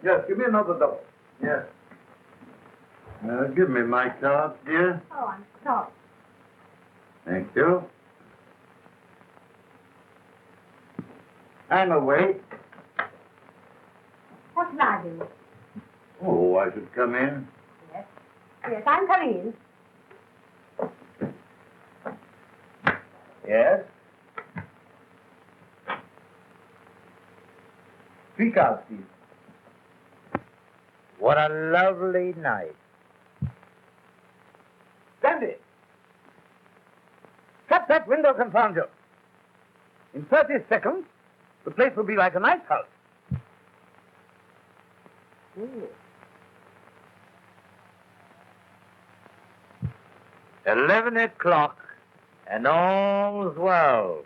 double? Yes, give me another double. Yes. Give me my cards, dear. Oh, I'm sorry. Thank you. And away. What can I do? Oh, I should come in. Yes. Yes, I'm coming in. Yes? Speak out, Steve. What a lovely night. Stanley! Shut that window, confound you. In 30 seconds, the place will be like an ice house. Ooh. 11 o'clock, and all's well.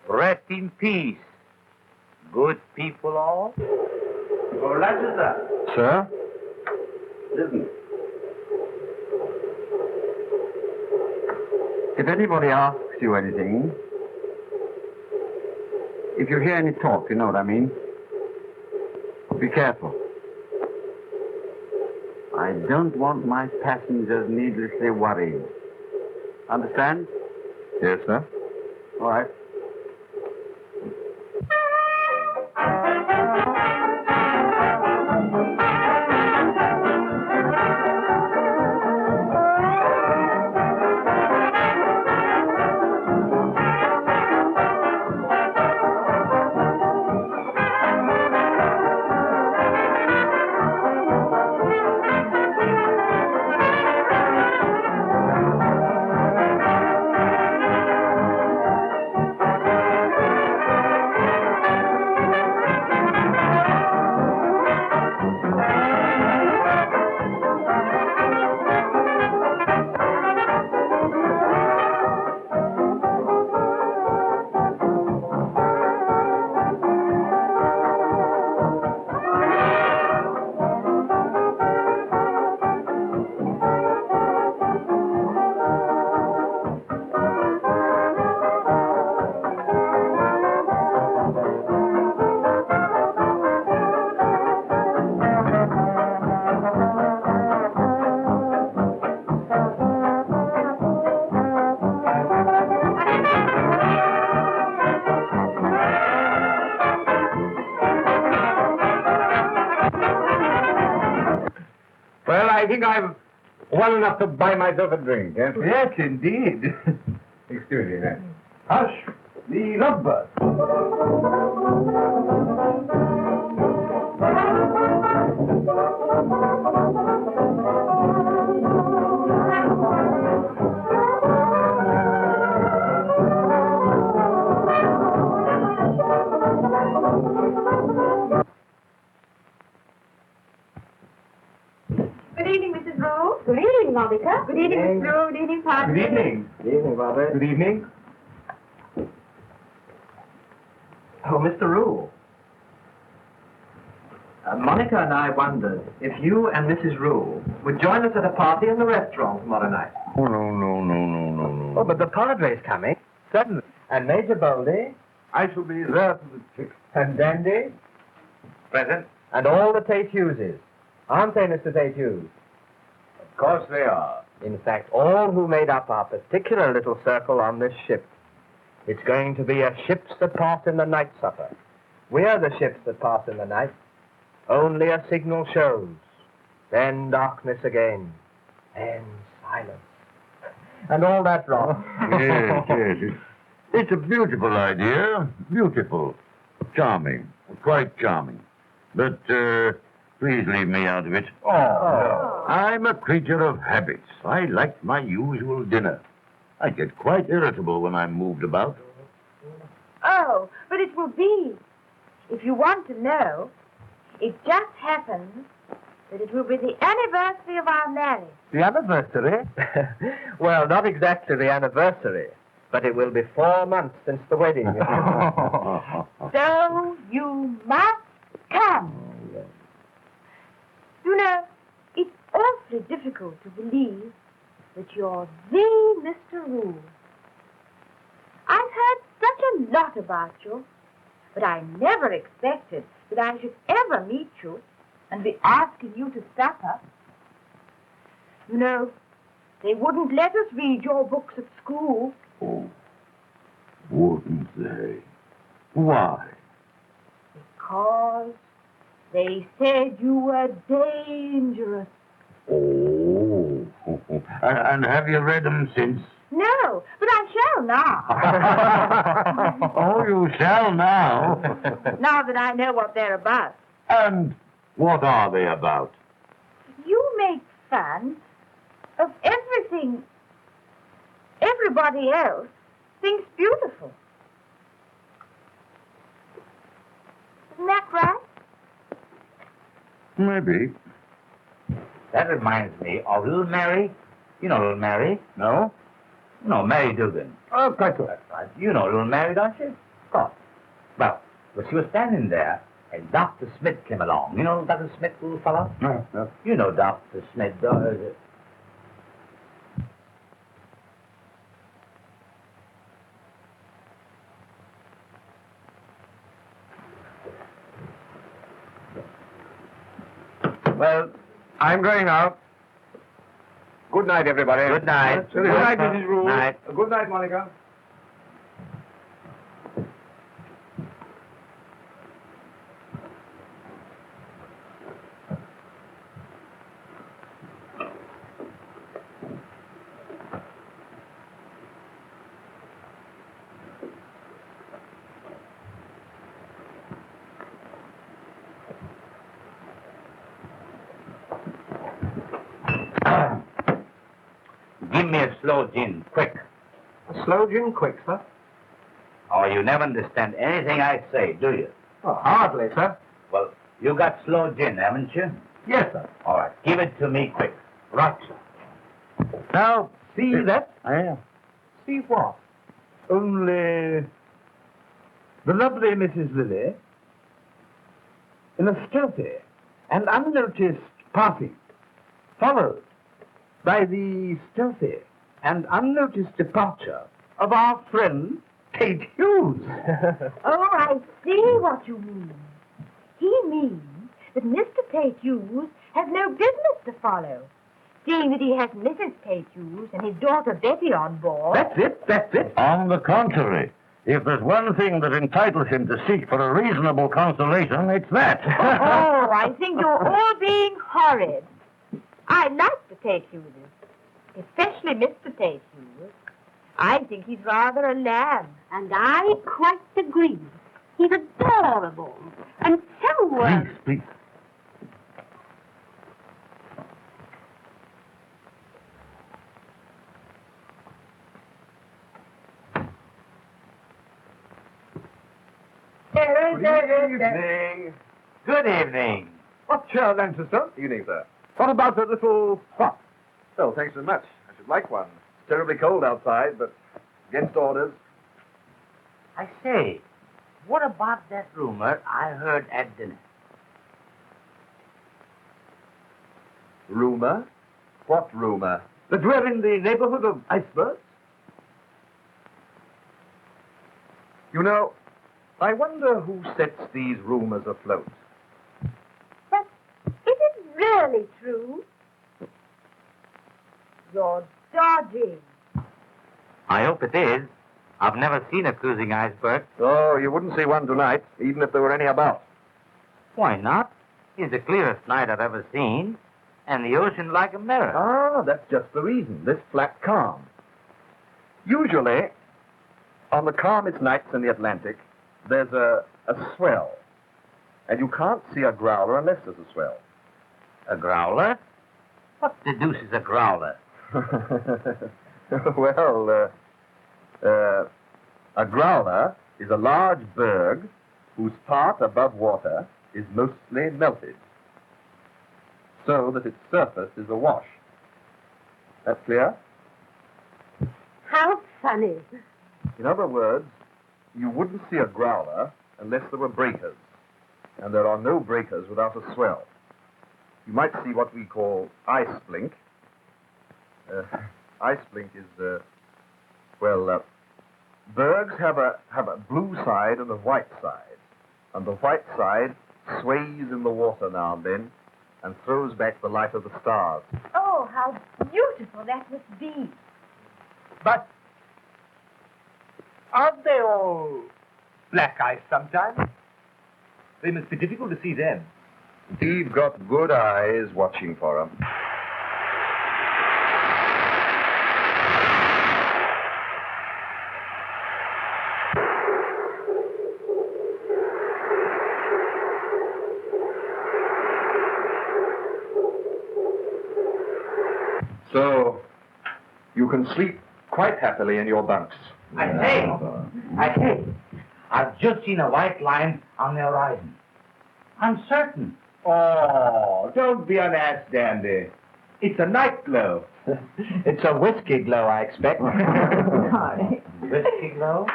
Rest in peace, good people all. Oh, Leicester. Sir? Listen. If anybody asks you anything, if you hear any talk, you know what I mean, be careful. I don't want my passengers needlessly worried. Understand? Yes, sir. All right. I think I'm well enough to buy myself a drink, yes? Yes, indeed. Excuse me, then. Hush, the lovebird. Good evening, Mrs. Rule. Good evening, Monica. Good evening, Mrs. Rule. Good evening, Padre. Good evening. Good evening, Father. Good evening. Oh, Mr. Rule. Monica and I wondered if you and Mrs. Rule would join us at a party in the restaurant tomorrow night. Oh, no. Oh, but the Padre's coming. Certainly. And Major Boldy. I shall be there for the chicks. And Dandy. Present? And all the Tate Hugheses. Aren't they, Mr. Tate Hughes? Of course they are. In fact, all who made up our particular little circle on this ship. It's going to be a ships that pass in the night supper. We're the ships that pass in the night. Only a signal shows. Then darkness again. Then silence. And all that rot. Yes. It's a beautiful idea. Beautiful. Charming. Quite charming. But, please leave me out of it. Oh, no. I'm a creature of habits. I like my usual dinner. I get quite irritable when I'm moved about. Oh, but it will be. If you want to know, it just happens that it will be the anniversary of our marriage. The anniversary? Well, not exactly the anniversary, but it will be 4 months since the wedding. So you must come. You know, it's awfully difficult to believe that you're the Mr. Rule. I've heard such a lot about you, but I never expected that I should ever meet you and be asking you to supper. You know, they wouldn't let us read your books at school. Oh, wouldn't they? Why? Because they said you were dangerous. Oh. And have you read them since? No, but I shall now. Oh, you shall now. Now that I know what they're about. And what are they about? You make fun of everything everybody else thinks beautiful. Isn't that right? Maybe. That reminds me of little Mary. You know little Mary? No? No, Mary Dugan. Oh, quite so. That's right. You know little Mary, don't you? Of course. Well, she was standing there, and Dr. Smith came along. You know Dr. Smith, little fellow? No, no. You know Dr. Smith, Well, I'm going out. Good night, everybody. Good night. Good night, Mrs. Rule. Night. Good night, Monica. Give me a slow gin, quick. Slow gin quick, sir. Or you never understand anything I say, do you? Oh, hardly, sir. Well, you got slow gin, haven't you? Yes, sir. All right, give it to me quick. Right, sir. Now, see that? Yeah. See what? Only the lovely Mrs. Lily, in a stealthy and unnoticed passing, followed by the stealthy and unnoticed departure of our friend Tate Hughes. Oh, I see what you mean. He means that Mr. Tate Hughes has no business to follow, seeing that he has Mrs. Tate Hughes and his daughter Betty on board. That's it. On the contrary, if there's one thing that entitles him to seek for a reasonable consolation, it's that. Oh, I think you're all being horrid. I like the Tate Hughes, especially Mr. Tate Hughes. I think he's rather a lamb. And I quite agree. He's adorable. And so... Please. Good evening. Good evening. What's your Lancaster? Evening, sir. What about a little pot? Oh, thanks so much. I should like one. It's terribly cold outside, but against orders. I say, what about that rumor I heard at dinner? Rumor? What rumor? That we're in the neighborhood of icebergs? You know, I wonder who sets these rumors afloat. But is it really true? You're dodging. I hope it is. I've never seen a cruising iceberg. Oh, you wouldn't see one tonight, even if there were any about. Why not? It's the clearest night I've ever seen, and the ocean like a mirror. Ah, that's just the reason. This flat calm. Usually, on the calmest nights in the Atlantic, there's a swell. And you can't see a growler unless there's a swell. A growler? What the deuce is a growler? Well, a growler is a large berg whose part above water is mostly melted, so that its surface is awash. That clear? How funny. In other words, you wouldn't see a growler unless there were breakers, and there are no breakers without a swell. You might see what we call Iceblink. Iceblink is, Bergs have a blue side and a white side. And the white side sways in the water now and then and throws back the light of the stars. Oh, how beautiful that must be. But aren't they all black ice sometimes? They must be difficult to see then. We've got good eyes watching for 'em. So, you can sleep quite happily in your bunks. I say, I've just seen a white line on the horizon. I'm certain. Oh, don't be an ass, Dandy. It's a night glow. It's a whiskey glow, I expect. Whiskey glow?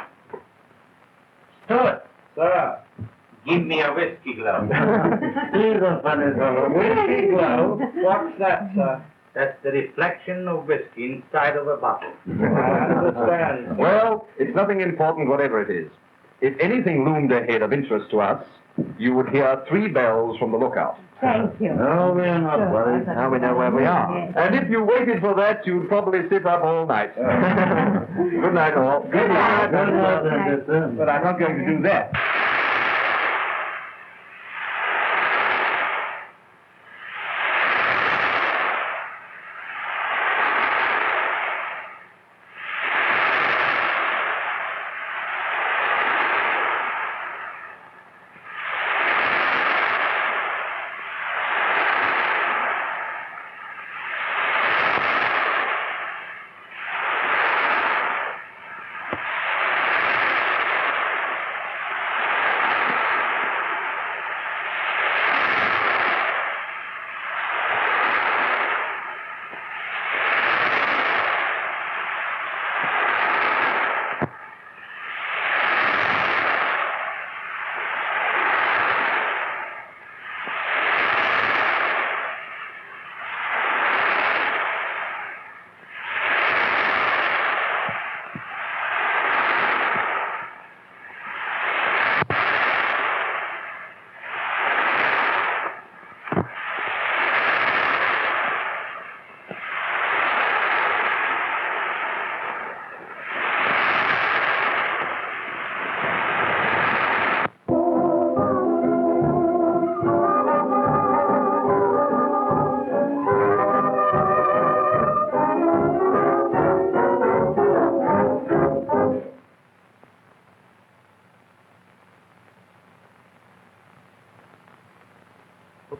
Stuart, Sir. give me a whiskey glow. He's a funny fellow. Whiskey glow? What's that, sir? That's the reflection of whiskey inside of a bottle. I understand. Well, it's nothing important, whatever it is. If anything loomed ahead of interest to us, you would hear 3 bells from the lookout. Thank you. No, we're not worried. Now we know where we are. And if you waited for that, you'd probably sit up all night. Good night, all. Good night, sister. But I'm not going to do that.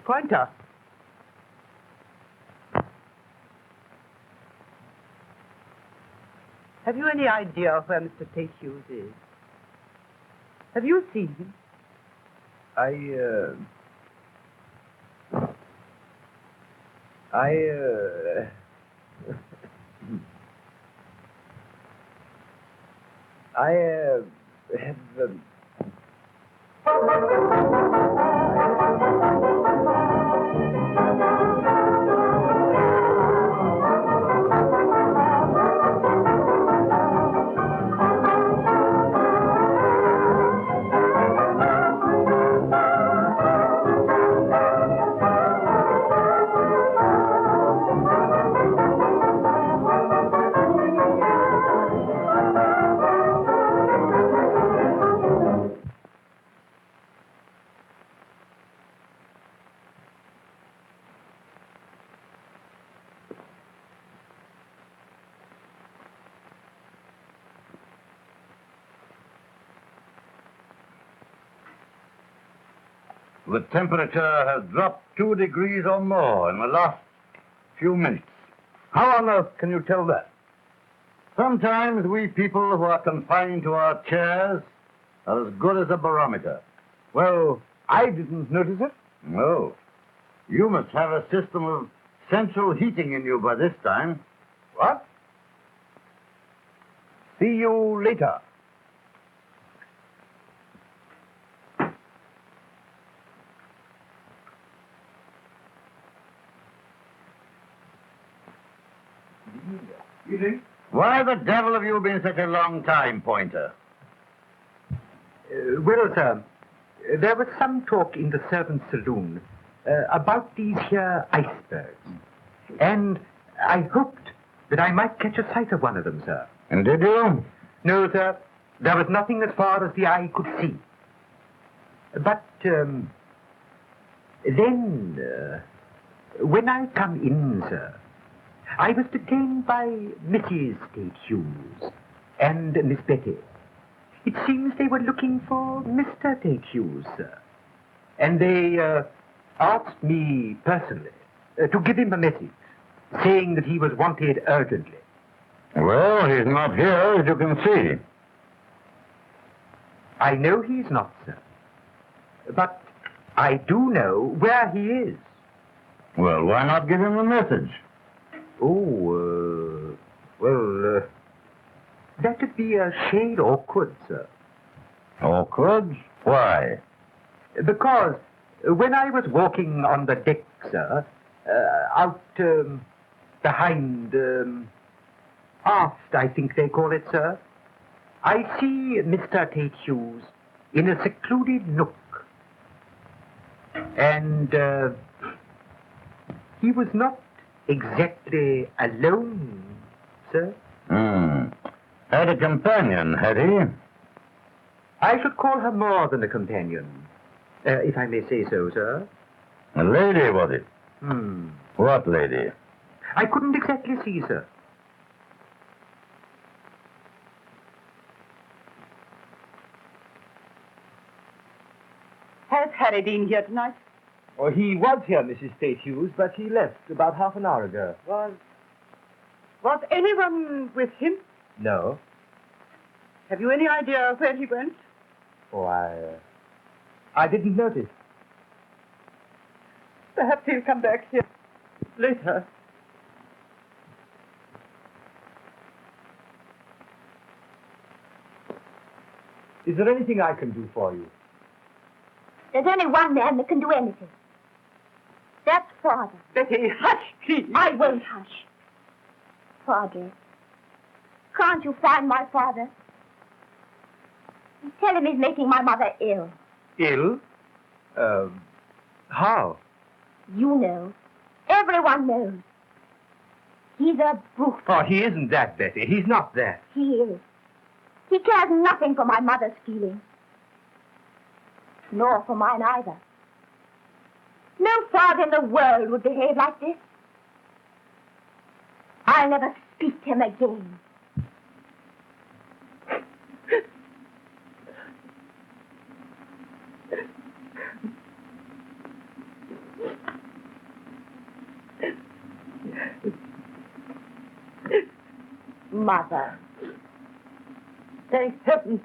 Pointer. Have you any idea where Mr. Tate-Hughes is? Have you seen him? The temperature has dropped 2 degrees or more in the last few minutes. How on earth can you tell that? Sometimes we people who are confined to our chairs are as good as a barometer. Well, I didn't notice it. No. You must have a system of central heating in you by this time. What? See you later. Evening. Why the devil have you been such a long time, Pointer? Well, sir, there was some talk in the servants' saloon about these here icebergs. And I hoped that I might catch a sight of one of them, sir. And did you? No, sir. There was nothing as far as the eye could see. But, then, when I come in, sir, I was detained by Mrs. Tate Hughes and Miss Betty. It seems they were looking for Mr. Tate Hughes, sir. And they asked me personally to give him a message, saying that he was wanted urgently. Well, he's not here, as you can see. I know he's not, sir. But I do know where he is. Well, why not give him a message? Oh, well, that would be a shade awkward, sir. Awkward? Why? Because when I was walking on the deck, sir, out behind, aft, I think they call it, sir, I see Mr. Tate Hughes in a secluded nook. And he was not exactly alone, sir. Had a companion, had he? I should call her more than a companion, if I may say so, sir. A lady, was it? Hmm. What lady? I couldn't exactly see, sir. Has Harry been here tonight? Oh, he was here, Mrs. Tate Hughes, but he left about half an hour ago. Was anyone with him? No. Have you any idea where he went? Oh, I didn't notice. Perhaps he'll come back here later. Is there anything I can do for you? There's only one man that can do anything. That's Father. Betty, hush, please. I won't hush. Father, can't you find my father? Tell him he's making my mother ill. Ill? How? You know. Everyone knows. He's a brute. Oh, he isn't that, Betty. He's not that. He is. He cares nothing for my mother's feelings. Nor for mine either. No father in the world would behave like this. I'll never speak to him again. Mother. Thank heaven.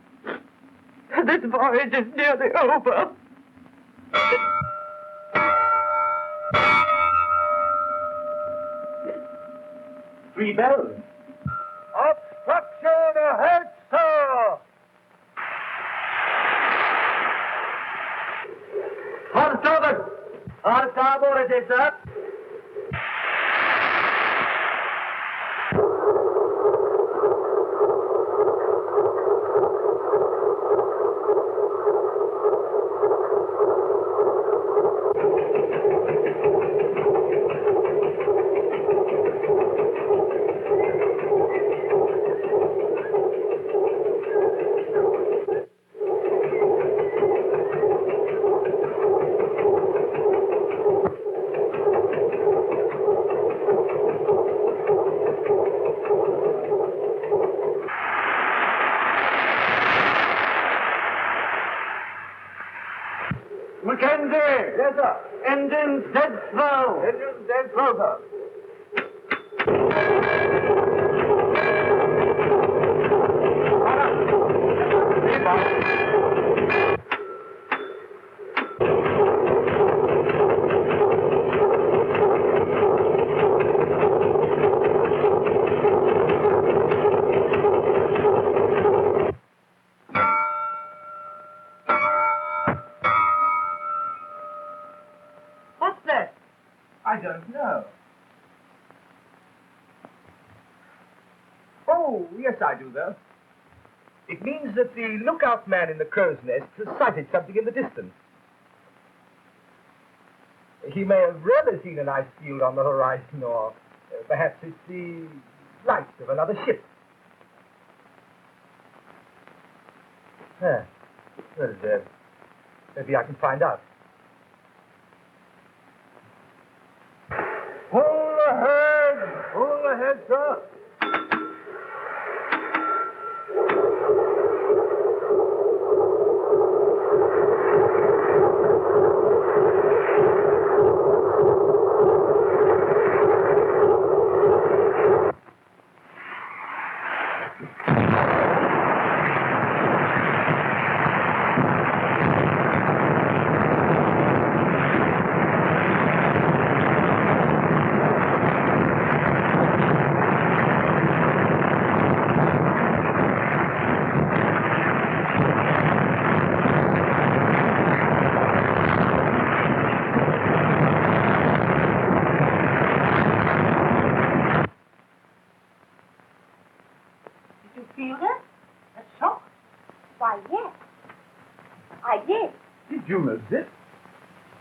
This voyage is nearly over. 3 bells. Obstruction ahead, sir! On starboard! On starboard it is, sir. Yes, sir. Engines dead slow. Engines dead slow, sir. What's that? I don't know. Oh, yes, I do, though. It means that the lookout man in the crow's nest has sighted something in the distance. He may have really seen an ice field on the horizon, or perhaps it's the light of another ship. Well, maybe I can find out. Pull ahead, sir.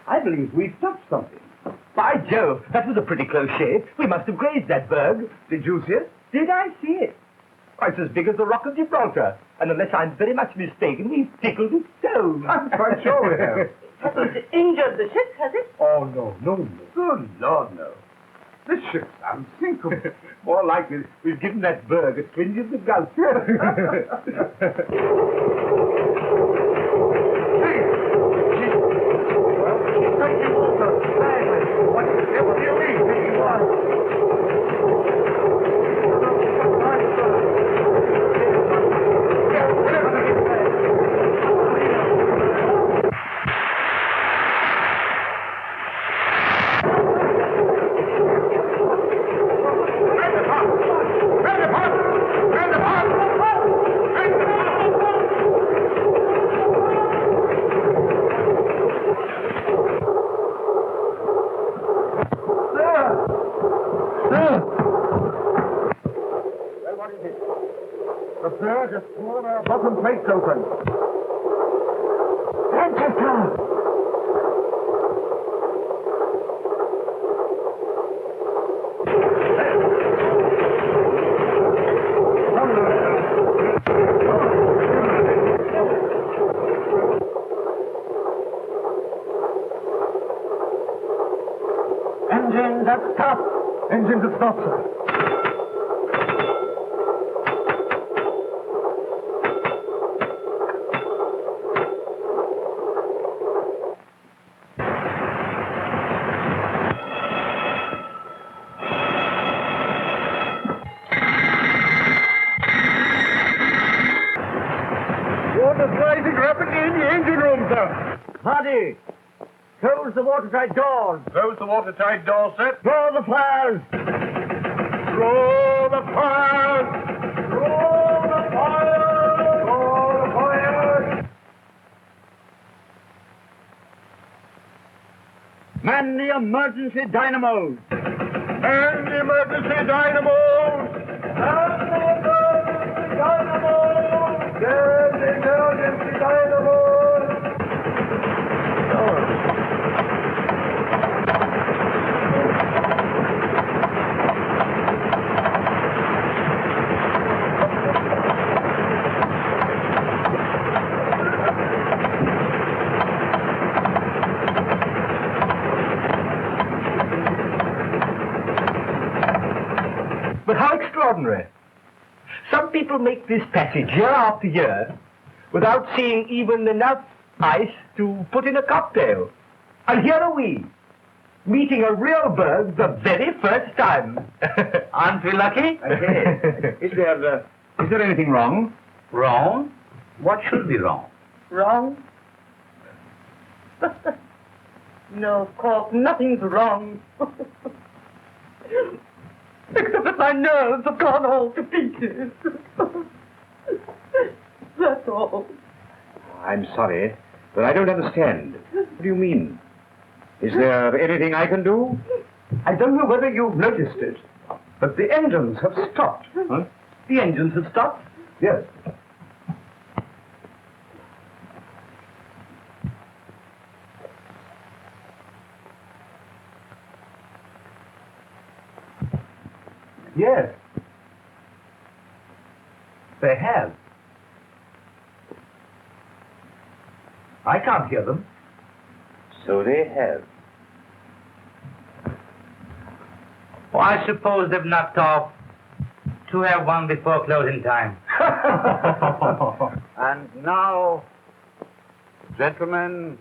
I believe we've touched something. By Jove, that was a pretty close shave. We must have grazed that berg. Did you see it? Did I see it? Why, it's as big as the Rock of Gibraltar. And unless I'm very much mistaken, we've tickled its toes. I'm quite sure we have. It hasn't injured the ship, has it? Oh, no. Good Lord, no. This ship's unsinkable. More likely, we've given that berg a twinge of the gulf. What do you mean? Just pull our bottom plates open. Manchester! Engines at stop! Engines at stop, sir. Monty! Close the watertight doors! Close the watertight door, sir. Draw the fires! Roll the fires! Roll the fires! Roll the fires! Man the emergency dynamos! And the emergency dynamos! And the emergency dynamos! And the emergency dynamos! But how extraordinary. Some people make this passage year after year without seeing even enough ice to put in a cocktail. And here are we, meeting a real berg the very first time. Aren't we lucky? Is there anything wrong? Wrong? What should be wrong? Wrong? No, of course, nothing's wrong. Except that my nerves have gone all to pieces. That's all. I'm sorry, but I don't understand. What do you mean? Is there anything I can do? I don't know whether you've noticed it, but the engines have stopped. Huh? The engines have stopped? Yes. Yes. They have. I can't hear them. So they have. Well, I suppose they've knocked off to have one before closing time. And now, gentlemen,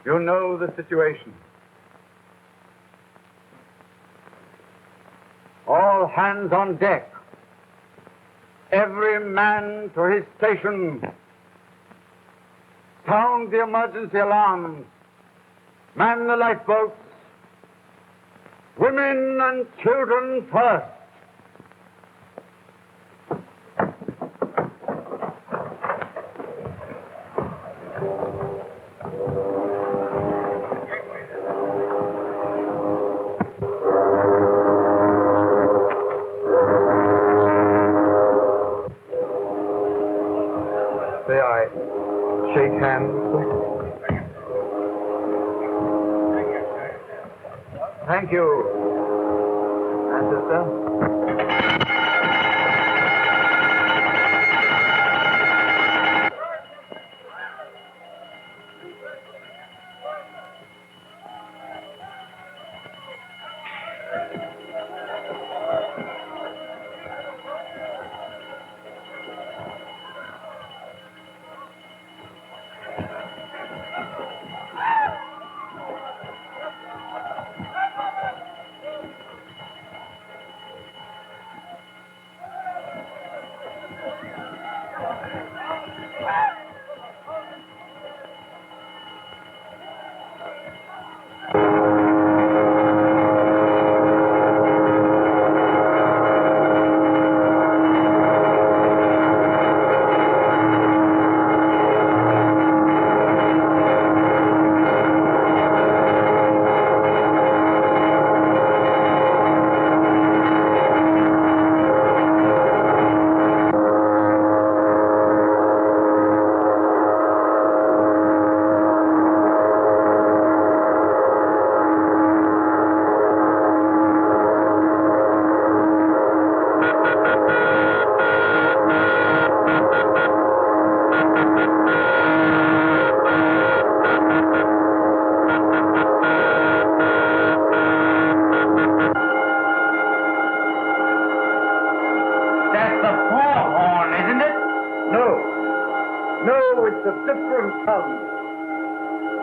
you know the situation. All hands on deck. Every man to his station. Sound the emergency alarms. Man the lifeboats. Women and children first. May I shake hands? Thank you. And sister?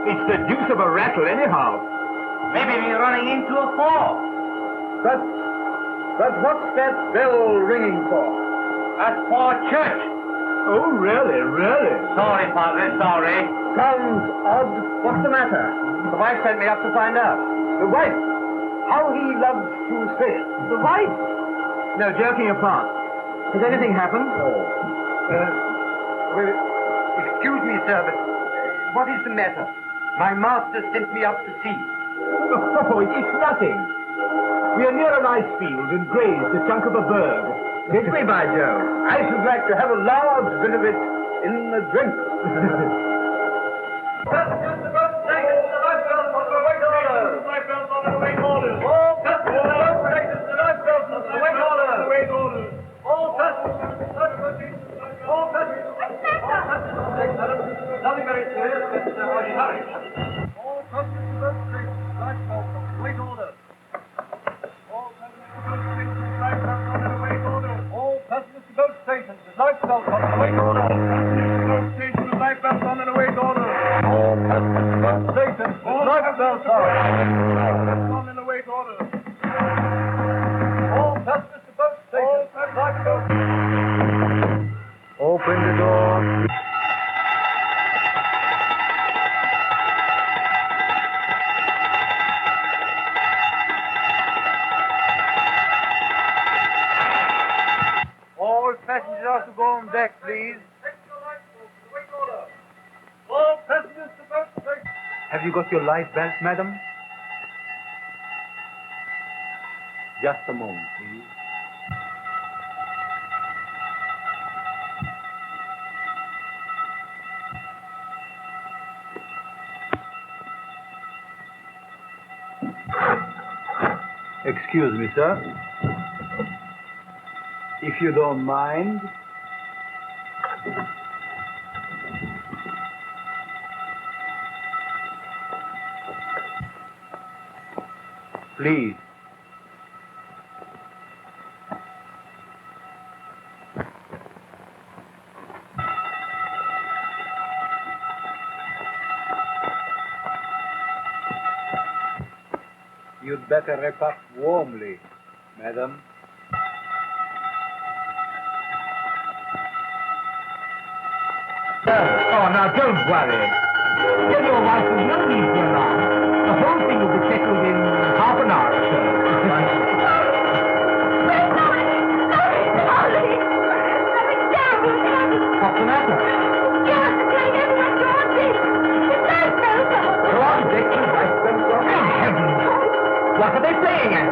It's the deuce of a rattle, anyhow. Maybe we're running into a fall. But what's that bell ringing for? That's for church. Oh, really? Sorry, Padre, sorry. Sounds odd. What's the matter? The wife sent me up to find out. The wife? How he loves to say it. The wife? No, joking apart. Has anything happened? Well, excuse me, sir, but what is the matter? My master sent me up to sea. Oh, it's nothing. We are near an ice field and grazed a chunk of a berg. Did we, by Jove? I should like to have a large bit of it in a drink. Nothing very serious, but ordinary. All passengers to boat stations, lifeboats on the way order. Boat stations, lifeboats on the way order. All passengers to boat stations, lifeboats on the way order. All passengers to boat stations, lifeboats. Open the door. Passengers are to go on deck, please. All passengers to boat station. Have you got your life belts, madam? Just a moment, please. Excuse me, sir. If you don't mind. Please. You'd better wrap up warmly, madam. Oh, now don't worry. Tell your wife there's no need for alarm. The whole thing will be settled in half an hour or so. What's the matter? Go on, Dick. Good heavens. What are they playing at?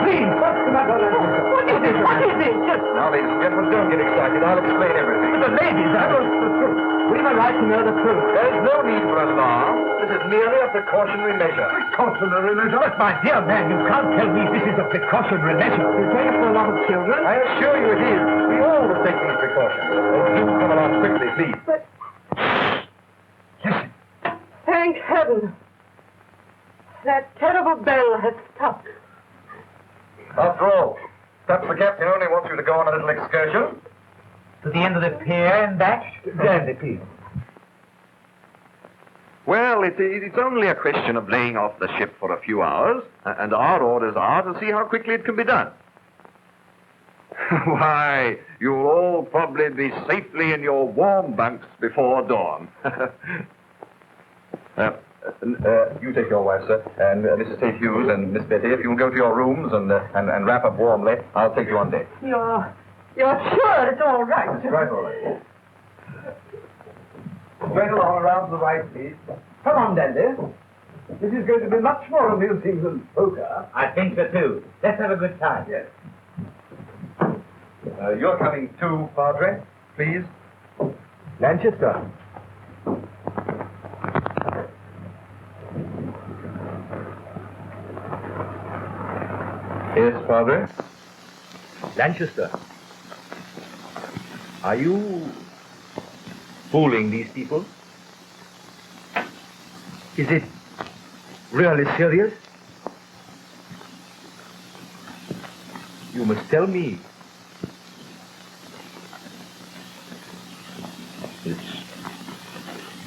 Please, what's the matter? What is it? What is it? Just... Now, ladies and gentlemen, don't get excited. I'll explain everything. The ladies, I don't... We've a right to know the truth. There is no need for alarm. This is merely a precautionary measure. Precautionary measure? But, my dear man, you can't tell me this is a precautionary measure. You take it for a lot of children? I assure you it is. We all will take these precautions. Oh, do come along quickly, please. But... Listen. Thank heaven. That terrible bell has stopped. After all, perhaps the captain only wants you to go on a little excursion. To the end of the pier and back? Dandy, please. Well, it's only a question of laying off the ship for a few hours, and our orders are to see how quickly it can be done. Why, you'll all probably be safely in your warm bunks before dawn. You take your wife, sir, and Mrs. Tate Hughes and Miss Betty, if you'll go to your rooms and wrap up warmly, I'll take you on deck. You're sure it's all right? Right, all right. Straight along around to the right, please. Come on, Dandy. This is going to be much more amusing than poker. I think so, too. Let's have a good time. Yes. You're coming too, Padre, please. Lanchester. Yes, Padre? Lanchester, are you fooling these people? Is it really serious? You must tell me. It's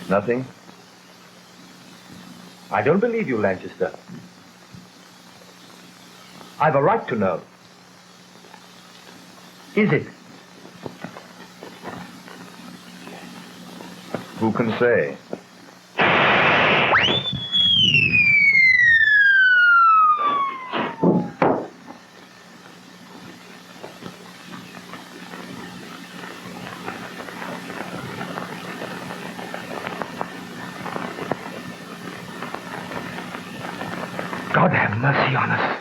nothing. I don't believe you, Lanchester. I've a right to know. Is it? Who can say? God have mercy on us.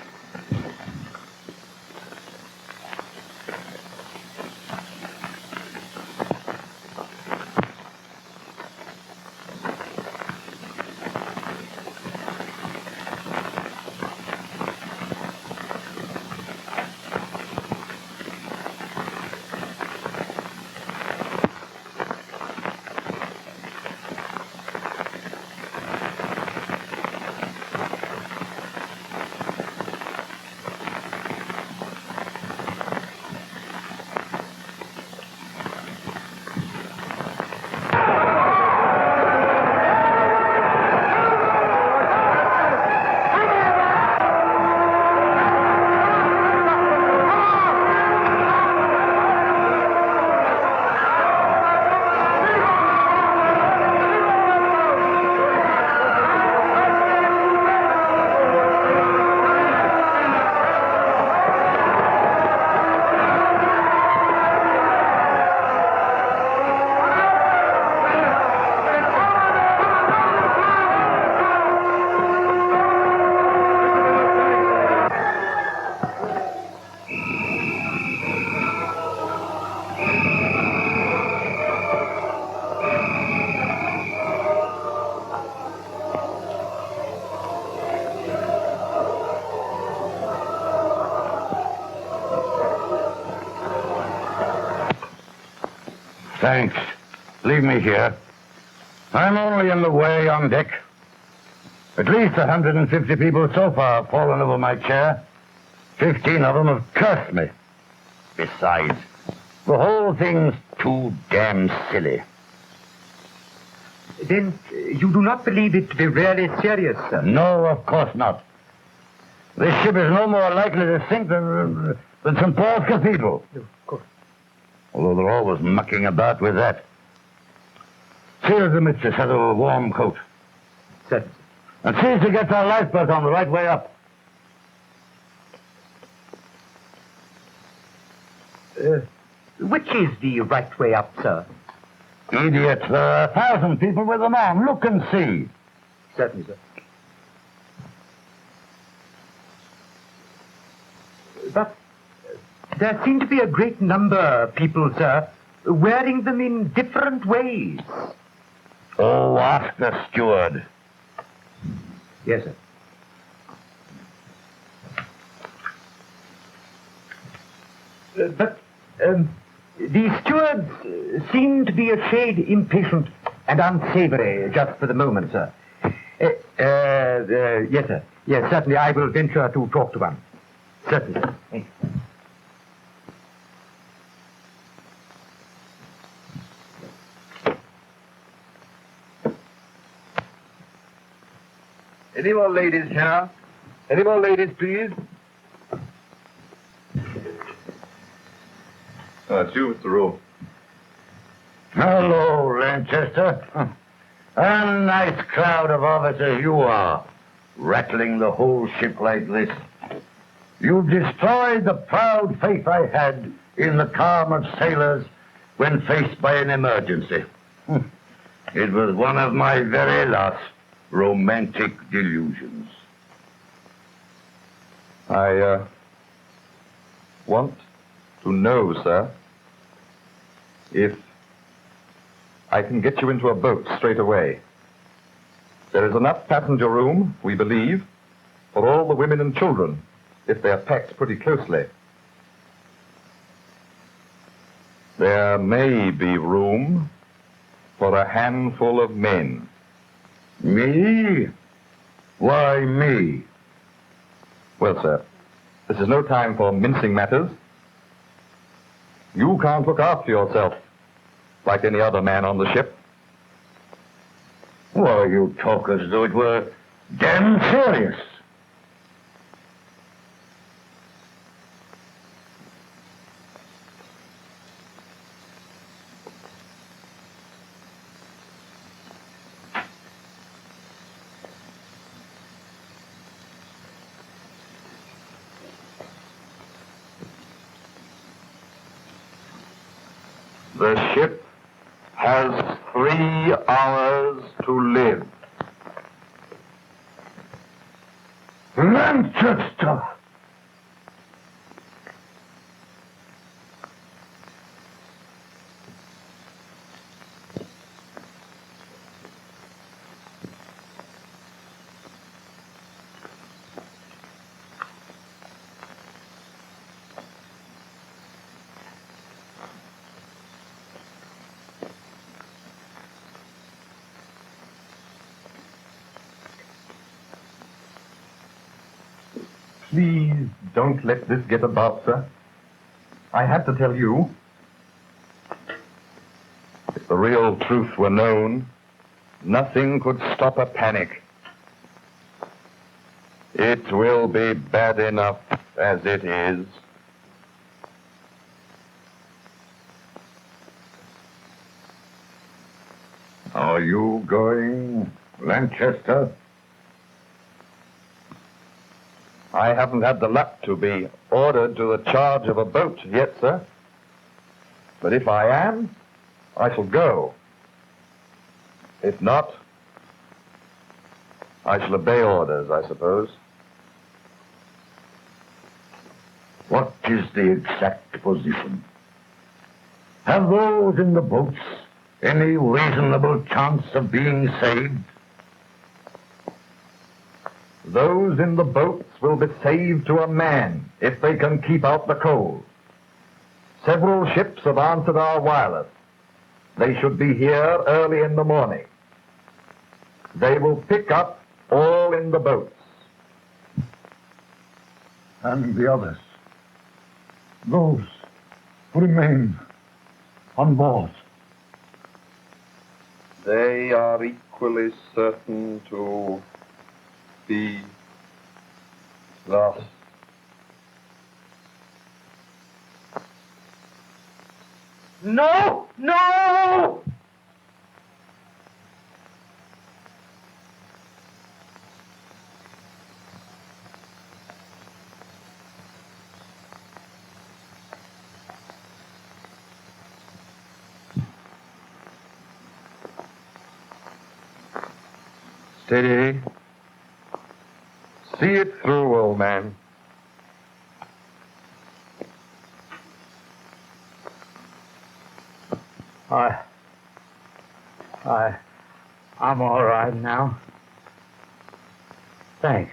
Thanks. Leave me here. I'm only in the way on deck. At least 150 people so far have fallen over my chair. 15 of them have cursed me. Besides, the whole thing's too damn silly. Then you do not believe it to be really serious, sir? No, of course not. This ship is no more likely to sink than St. Paul's Cathedral. No, of course. Although they're always mucking about with that. See if the mistress has a warm coat. Certainly. And see if she gets our lifeboat on the right way up. Which is the right way up, sir? Idiots, there are 1,000 people with them on. Look and see. Certainly, sir. But there seem to be a great number of people, sir, wearing them in different ways. Oh, ask the steward. Yes, sir. But the stewards seem to be a shade impatient and unsavory just for the moment, sir. Yes, sir. Yes, certainly I will venture to talk to one. Certainly, sir. Thank you. Any more ladies here? Any more ladies, please? It's you, Mr. Rowe. Hello, Lanchester. A nice crowd of officers you are, rattling the whole ship like this. You've destroyed the proud faith I had in the calm of sailors when faced by an emergency. It was one of my very last romantic delusions. I want to know, sir, if I can get you into a boat straight away. There is enough passenger room, we believe, for all the women and children, if they are packed pretty closely. There may be room for a handful of men. Me? Why me? Well, sir, this is no time for mincing matters. You can't look after yourself like any other man on the ship. Why, you talk as though it were damn serious. The ship has 3 hours to live. Lanchester! Please don't let this get about, sir. I had to tell you. If the real truth were known, nothing could stop a panic. It will be bad enough as it is. Are you going, Lanchester? I haven't had the luck to be ordered to the charge of a boat yet, sir. But if I am, I shall go. If not, I shall obey orders, I suppose. What is the exact position? Have those in the boats any reasonable chance of being saved? Those in the boats will be saved to a man if they can keep out the cold. Several ships have answered our wireless. They should be here early in the morning. They will pick up all in the boats. And the others? Those who remain on board? They are equally certain to be lost. No! No! Steady. See it through, old man. I'm all right now. Thanks.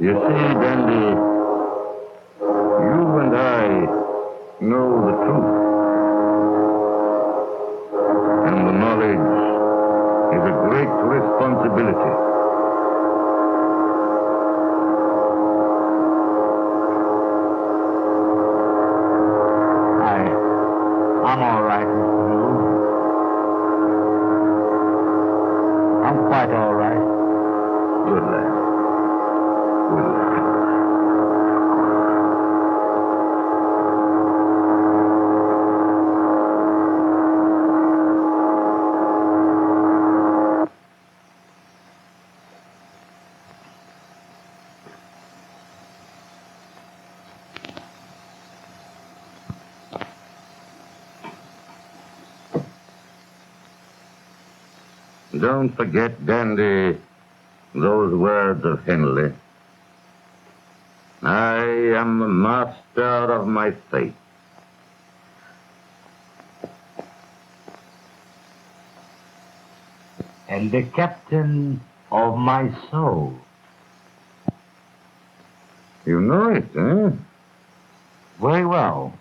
You see, Dandy, you and I know the truth. And the knowledge is a great responsibility. I'm all right, Mr. Hill. I'm quite all right. Good lad. Good lad. Don't forget, Dandy, those words of Henley. I am the master of my fate. And the captain of my soul. You know it, eh? Very well.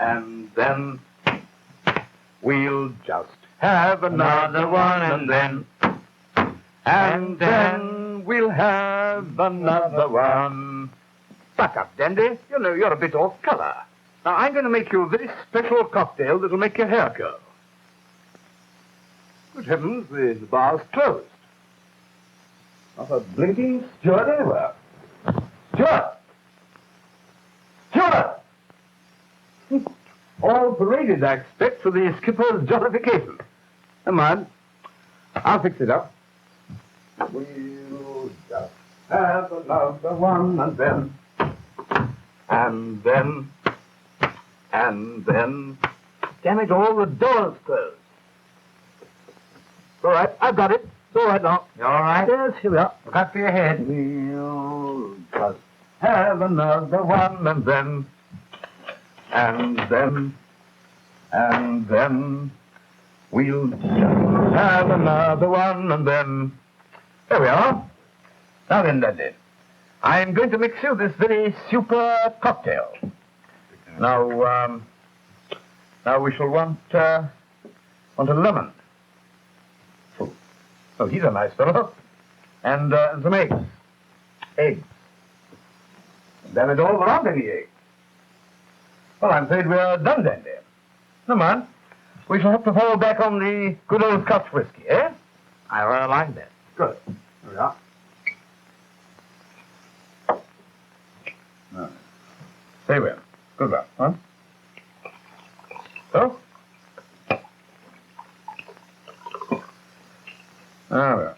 And then we'll just have another one, and then we'll have another one. Back up, Dandy. You know, you're a bit off color. Now, I'm going to make you a very special cocktail that'll make your hair curl. Good heavens, the bar's closed. Not a blinking Stuart anywhere. Stuart! Stuart! All paraded, I expect, for the skipper's jollification. Come on. I'll fix it up. We'll just have another one, and then... Damn it, all the doors closed. All right, I've got it. It's all right now. You all right? Yes, here we are. Look up for your head. We'll just have another one, and then... We'll just have another one, and then... There we are. Now then, Dandy, I'm going to mix you this very super cocktail. Now we shall want a lemon. Oh, he's a nice fellow. And some eggs. Eggs. Damn it all, there aren't any eggs. Well, I'm afraid we're done, Dandy. Come on. We shall have to fall back on the good old Scotch whiskey, eh? I rather like that. Good. There we are. Very well. Good luck, huh? So? Ah, well.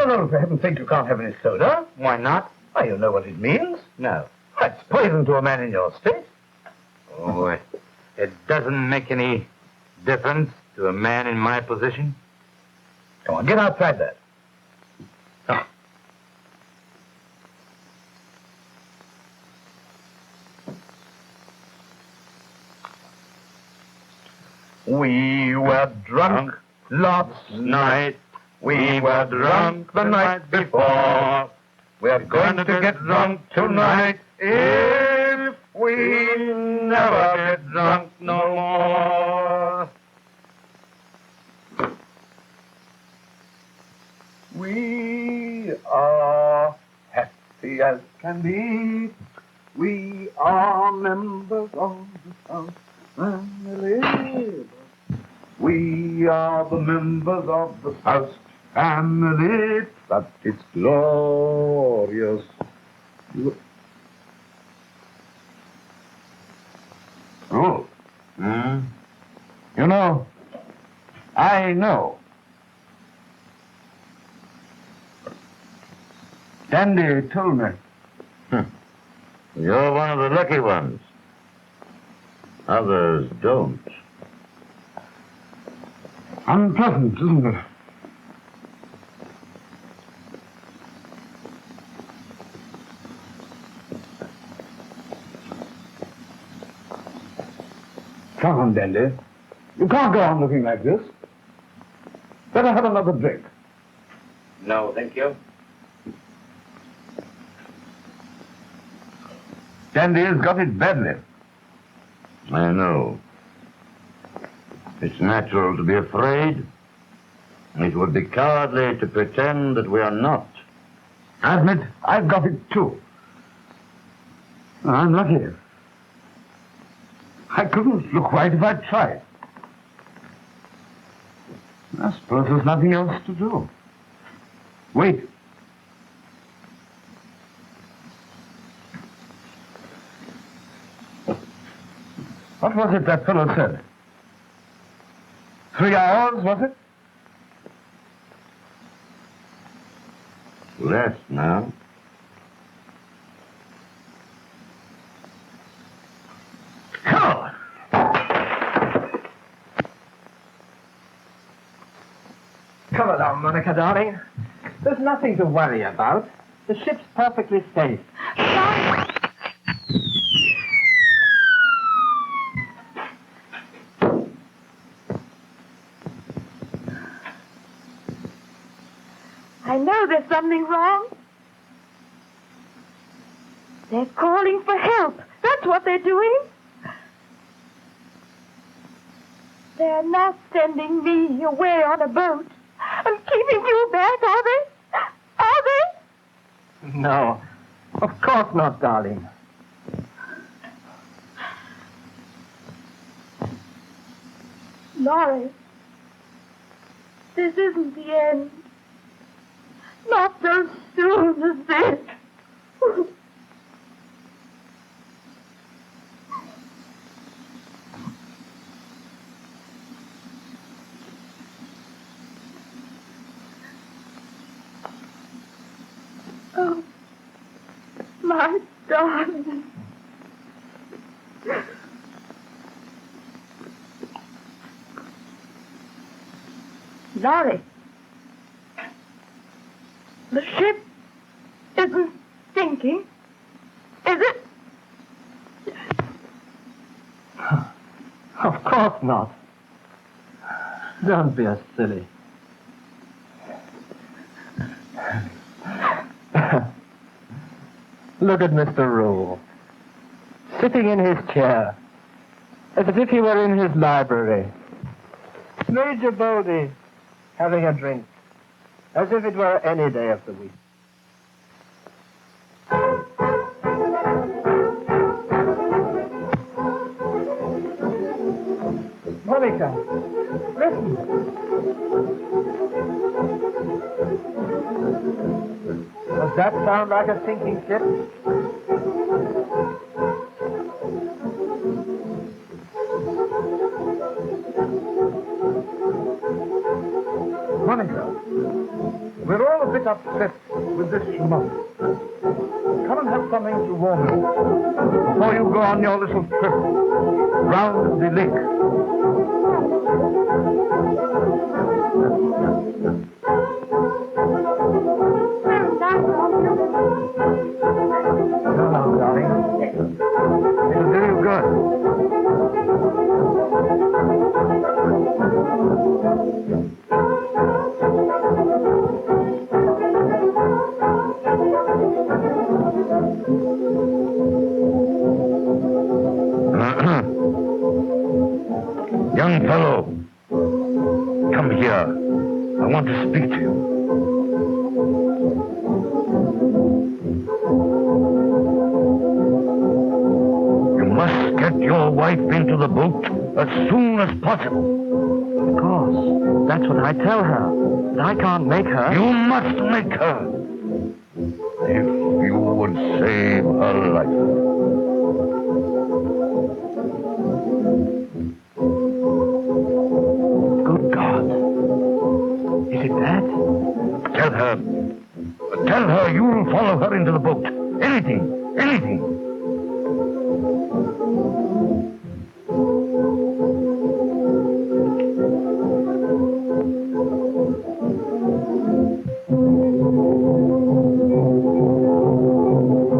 No, for heaven's sake, you can't have any soda. Why not? Why, you know what it means. No. It's poison to a man in your state. Oh, it doesn't make any difference to a man in my position. Come on, get outside that. Come on. We were drunk last night. We were drunk the night before. We're going to get drunk tonight if we never get drunk no more. We are happy as can be. We are members of the house family. We are the members of the house family, but it's glorious. Oh. You know, I know. Dandy told me. You're one of the lucky ones. Others don't. Unpleasant, isn't it? Come on, Dandy. You can't go on looking like this. Better have another drink. No, thank you. Dandy has got it badly. I know. It's natural to be afraid. It would be cowardly to pretend that we are not. I admit, I've got it too. I'm lucky. I couldn't look white if I'd tried. I suppose there's nothing else to do. Wait. What was it that fellow said? 3 hours, was it? Less now. Carroll! Come along, Monica, darling. There's nothing to worry about. The ship's perfectly safe. I know there's something wrong. They're calling for help. That's what they're doing. They're not sending me away on a boat and keeping you back, are they? Are they? No, of course not, darling. Laurie, this isn't the end. Not so soon as this. Oh, my darling. Laurie. The ship isn't sinking, is it? Of course not. Don't be a silly. Look at Mr. Rule, sitting in his chair, as if he were in his library. Major Boldy, having a drink, as if it were any day of the week. Monica, listen. Does that sound like a sinking ship? Monica, we're all a bit upset with this smoke. Come and have something to warm you before you go on your little trip round the lake. No, darling. It'll do you good. Young fellow, come here. I want to speak to you. You must get your wife into the boat as soon as possible. Of course. That's what I tell her. But I can't make her. You must make her. If you would save her life. Tell her you'll follow her into the boat. Anything.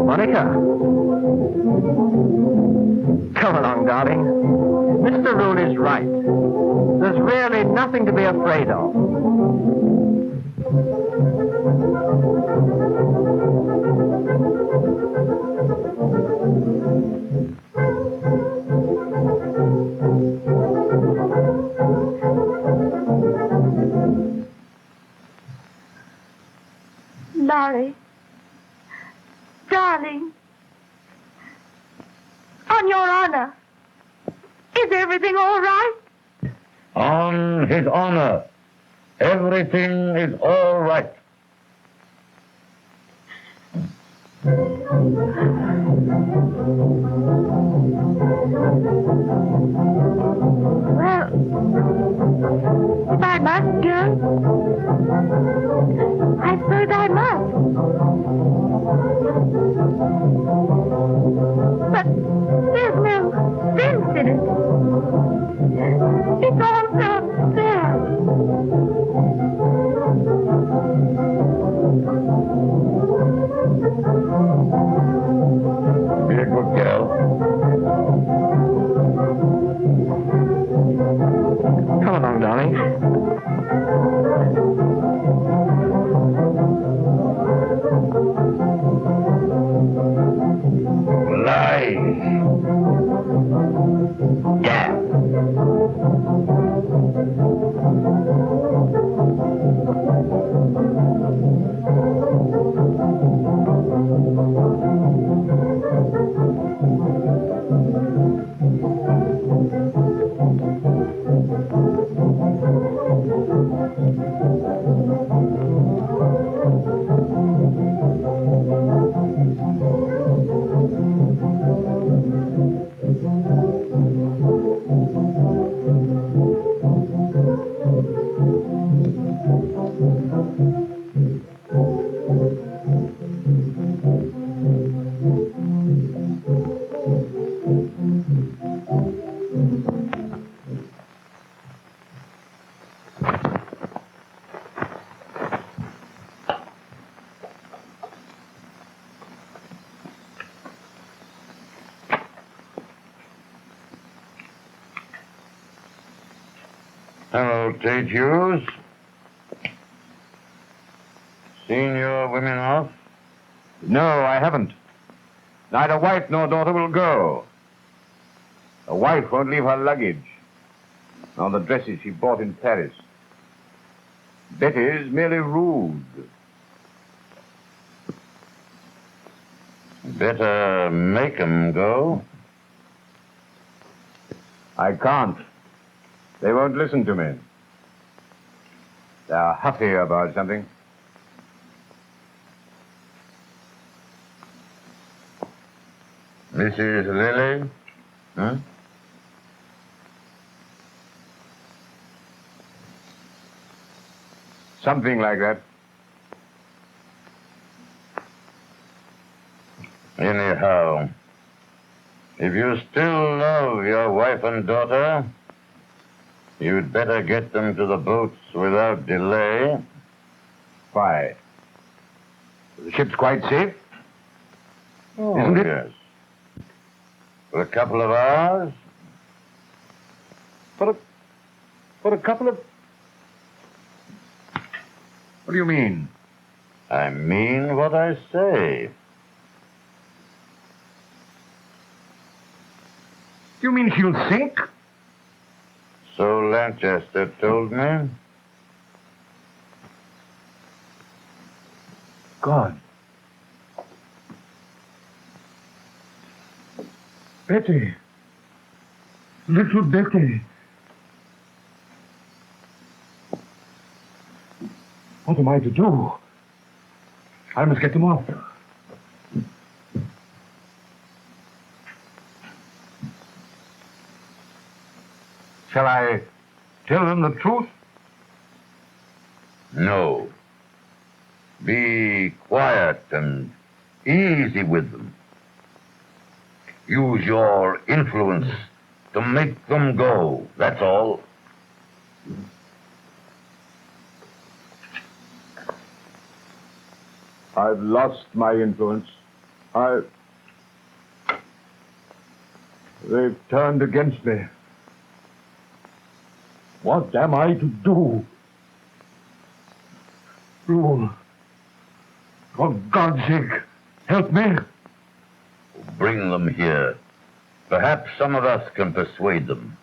Monica. Come along, darling. Mr. Rule is right. There's really nothing to be afraid of. Laurie, darling, on your honor, is everything all right? On his honor, everything is all right. Well, if I must go, I suppose I must. But there's no sense in it. It's all so sad. Be a good girl. Come along, darling. Lies. Yeah. Hello, Tate Hughes. Seen your women off? No, I haven't. Neither wife nor daughter will go. The wife won't leave her luggage, nor the dresses she bought in Paris. Betty's merely rude. Better make 'em go. I can't. They won't listen to me. They're huffy about something. Mrs. Lily? Huh? Something like that. Anyhow, if you still love your wife and daughter, you'd better get them to the boats without delay. Why? The ship's quite safe? Oh, Isn't it? Yes. For a couple of hours? For a couple of... What do you mean? I mean what I say. Do you mean she'll sink? So Lanchester told me. God. Betty. Little Betty. What am I to do? I must get them off. Shall I tell them the truth? No. Be quiet and easy with them. Use your influence to make them go, that's all. I've lost my influence. They've turned against me. What am I to do? Rule. For God's sake, help me. Bring them here. Perhaps some of us can persuade them.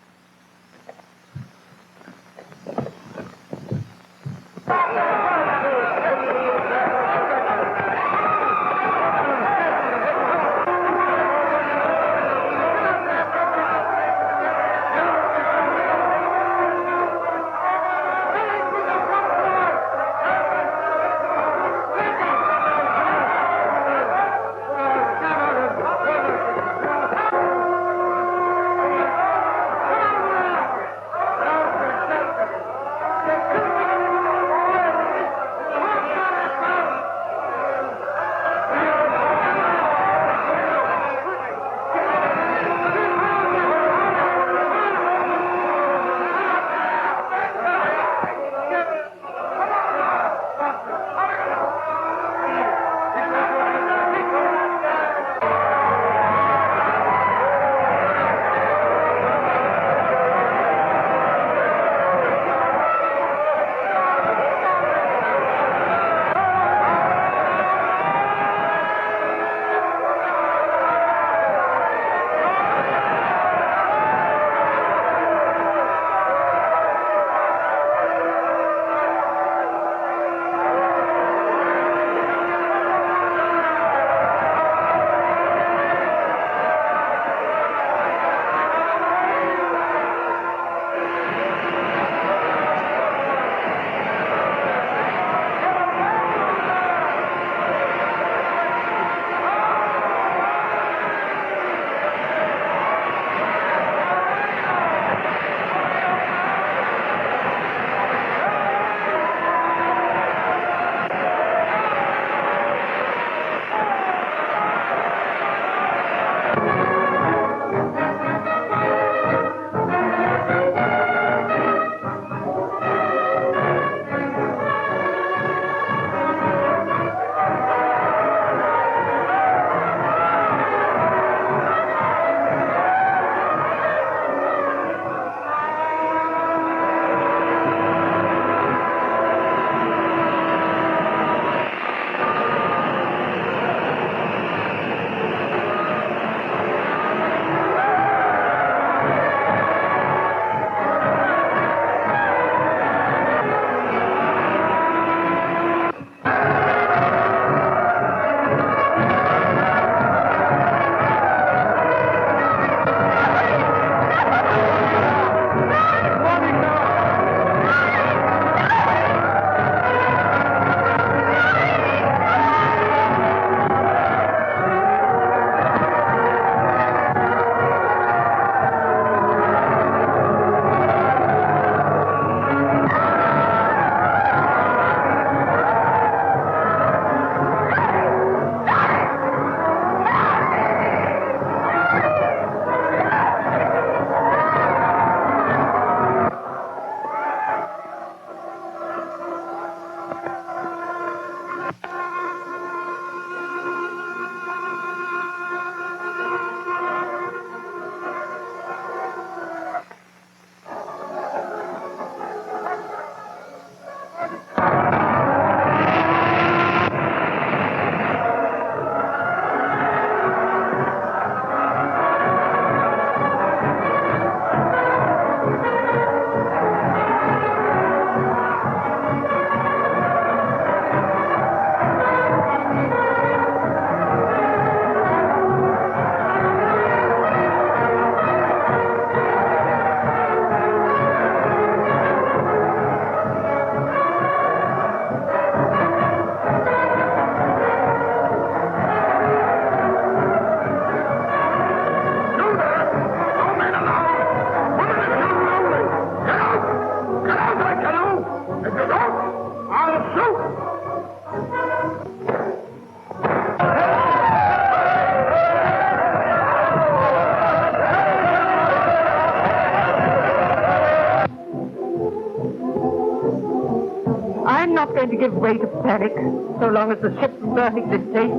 going to give way to panic so long as the ship's perfect estate.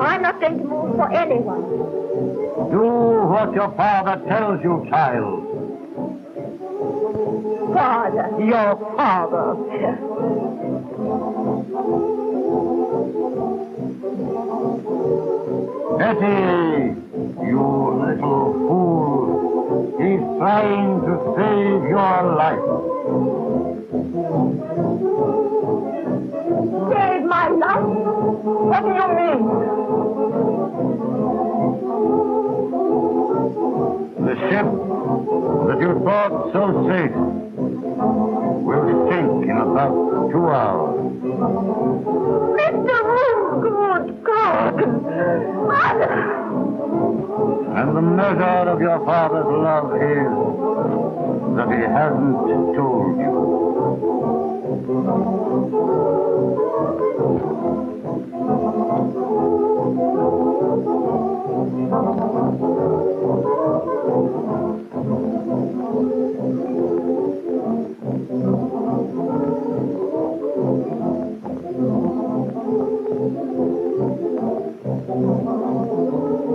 I'm not going to move for anyone. Do what your father tells you, child. Father. Your father. Betty, you little fool. He's trying to save your life. Save my life? What do you mean? The ship that you thought so safe will sink in about 2 hours. Mr. Good God! Mother! And the measure of your father's love is that he hasn't told you.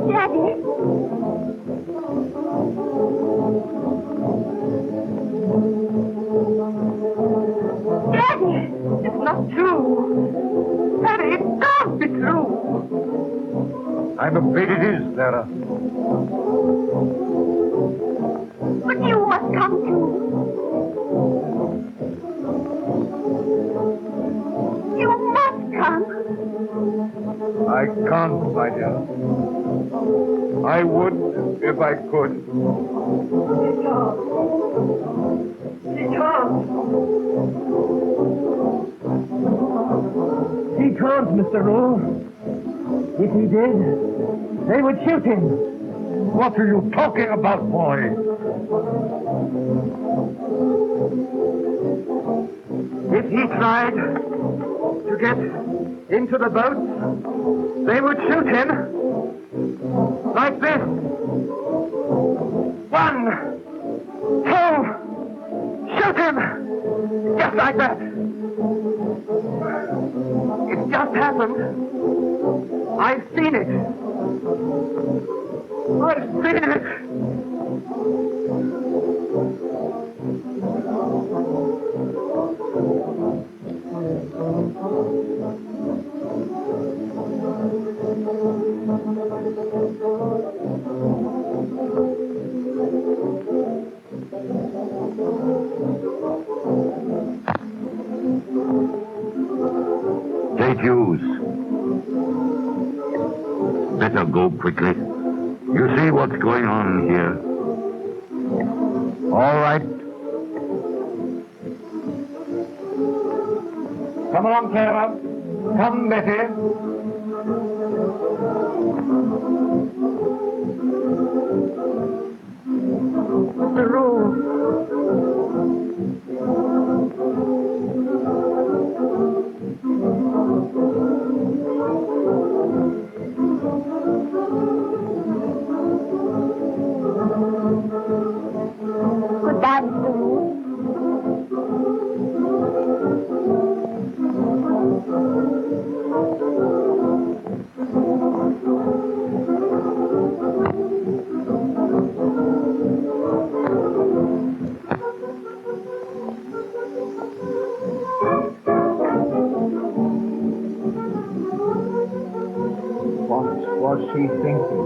Daddy? Daddy! It's not true. Daddy, it can't be true. I'm afraid it is, Clara. But you must come too. You must come. I can't, my dear. I would if I could. He can't, Mr. Rule. If he did, they would shoot him. What are you talking about, boy? If he tried to get into the boat, they would shoot him like this. 1, 2, shoot him! Just like that. It just happened. I've seen it. I've seen it. Take Hughes. Better go quickly. You see what's going on here. All right. Come along, Clara. Come, Betty. The rule. Goodbye, Mr. Rule. What was she thinking?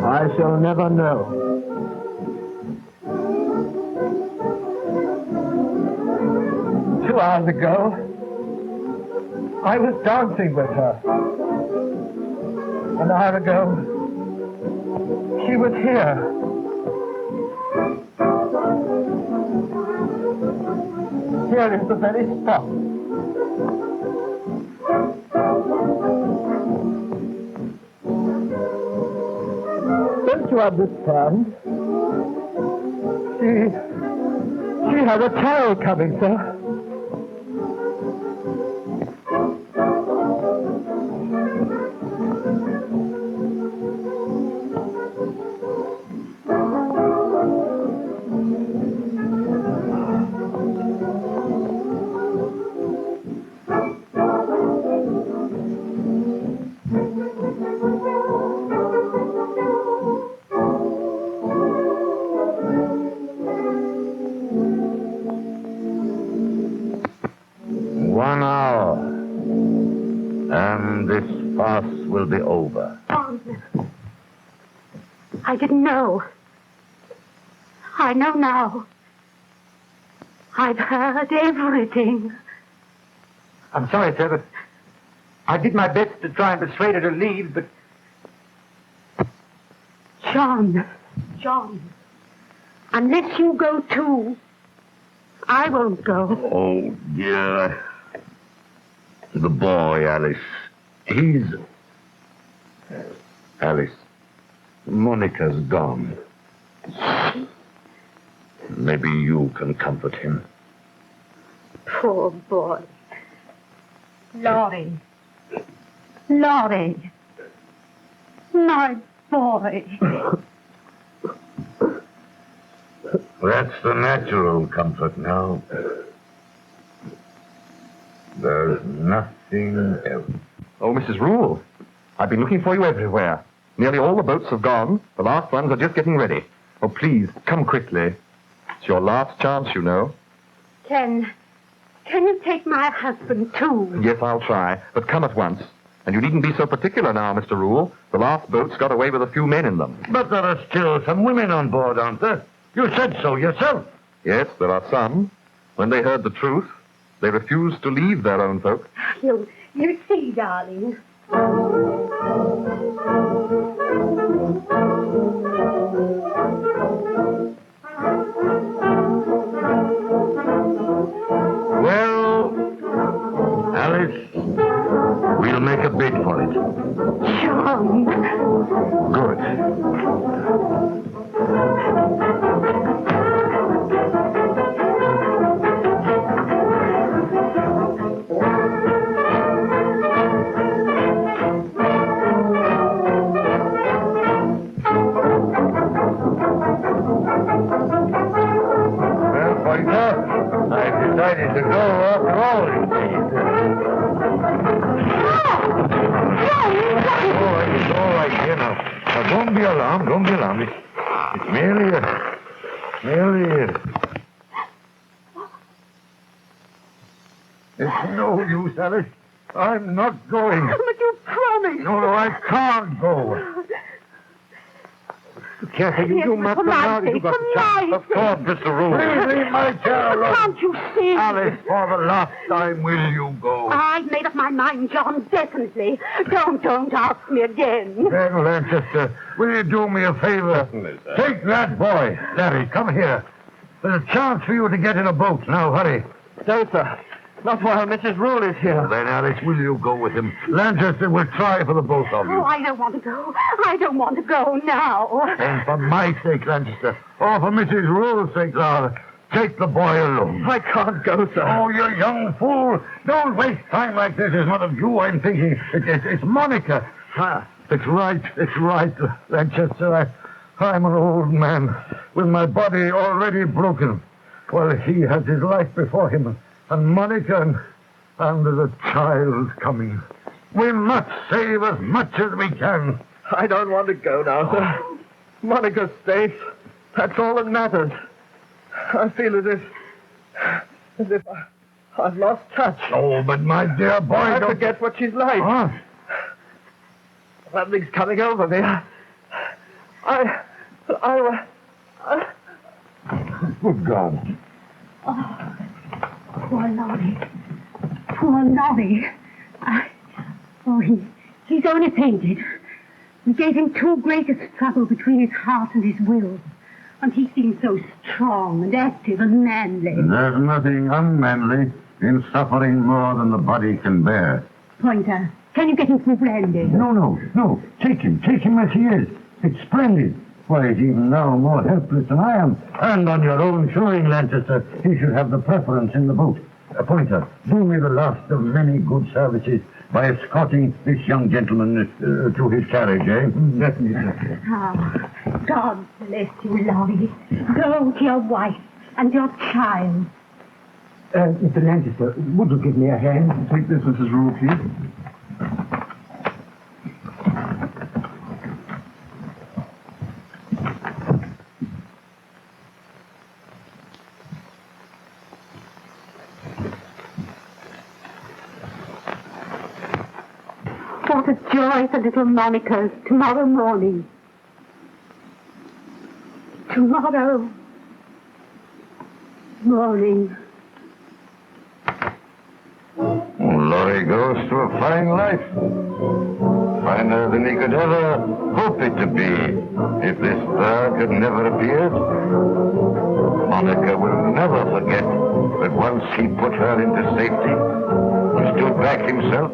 I shall never know. 2 hours ago, I was dancing with her. An hour ago, she was here. Here is the very spot. Don't you understand? She has a child coming, sir. 1 hour. And this farce will be over. John, I didn't know. I know now. I've heard everything. I'm sorry, sir, but I did my best to try and persuade her to leave, but... John, unless you go too, I won't go. Oh, dear. The boy, Alice. He's... Alice, Monica's gone. Maybe you can comfort him. Poor boy. Laurie, my boy. That's the natural comfort now. There's nothing else. Oh, Mrs. Rule, I've been looking for you everywhere. Nearly all the boats have gone. The last ones are just getting ready. Oh, please, come quickly. It's your last chance, you know. Can you take my husband too? Yes, I'll try, but come at once. And you needn't be so particular now, Mr. Rule. The last boats got away with a few men in them. But there are still some women on board, aren't there? You said so yourself. Yes, there are some. When they heard the truth, they refused to leave their own folk. You see, darling. Well, Alice, we'll make a bid for it. John. Good. I've decided to go after all, you see. It's all right here now. Now, don't be alarmed, It's merely It's no use, Alice. I'm not going. But you promised. No, I can't go. You must have now you got the chance. Of course, Mr. Rule. Please leave my chair alone. Can't you see? Alice, for the last time, will you go? I've made up my mind, John, definitely. Don't ask me again. Then, Lanchester, will you do me a favor? Certainly, sir. Take that boy. Larry, come here. There's a chance for you to get in a boat. Now, hurry. No, sir. Not while Mrs. Rule is here. Then, Alice, will you go with him? Lanchester will try for the both of you. Oh, I don't want to go. I don't want to go now. And for my sake, Lanchester, or for Mrs. Rule's sake, Laura, take the boy alone. I can't go, sir. Oh, you young fool. Don't waste time like this. It's not of you I'm thinking. It's Monica. It's right, Lanchester. I'm an old man with my body already broken. Well, he has his life before him. And Monica, and there's a child coming. We must save as much as we can. I don't want to go now, sir. Monica's safe. That's all that matters. I feel as if I've lost touch. Oh, but my dear boy, I don't forget what she's like. Huh? Something's coming over me. Good God. Poor Laurie. He's only fainted. We gave him too great a struggle between his heart and his will. And he seemed so strong and active and manly. There's nothing unmanly in suffering more than the body can bear. Pointer, can you get him some brandy? No. Take him as he is. It's splendid. Why, he's even now more helpless than I am. And on your own showing, Lanchester, he should have the preference in the boat. Pointer, do me the last of many good services by escorting this young gentleman to his carriage, eh? Definitely. Oh, God bless you, Laurie. Go to your wife and your child. Mr. Lanchester, would you give me a hand? Take this, Mrs. Rule, please. what a joy for little Monica's tomorrow morning. Tomorrow morning. Laurie goes to a fine life. Finer than he could ever hope it to be if this bird had never appeared. Monica will never forget that once he put her into safety and stood back himself.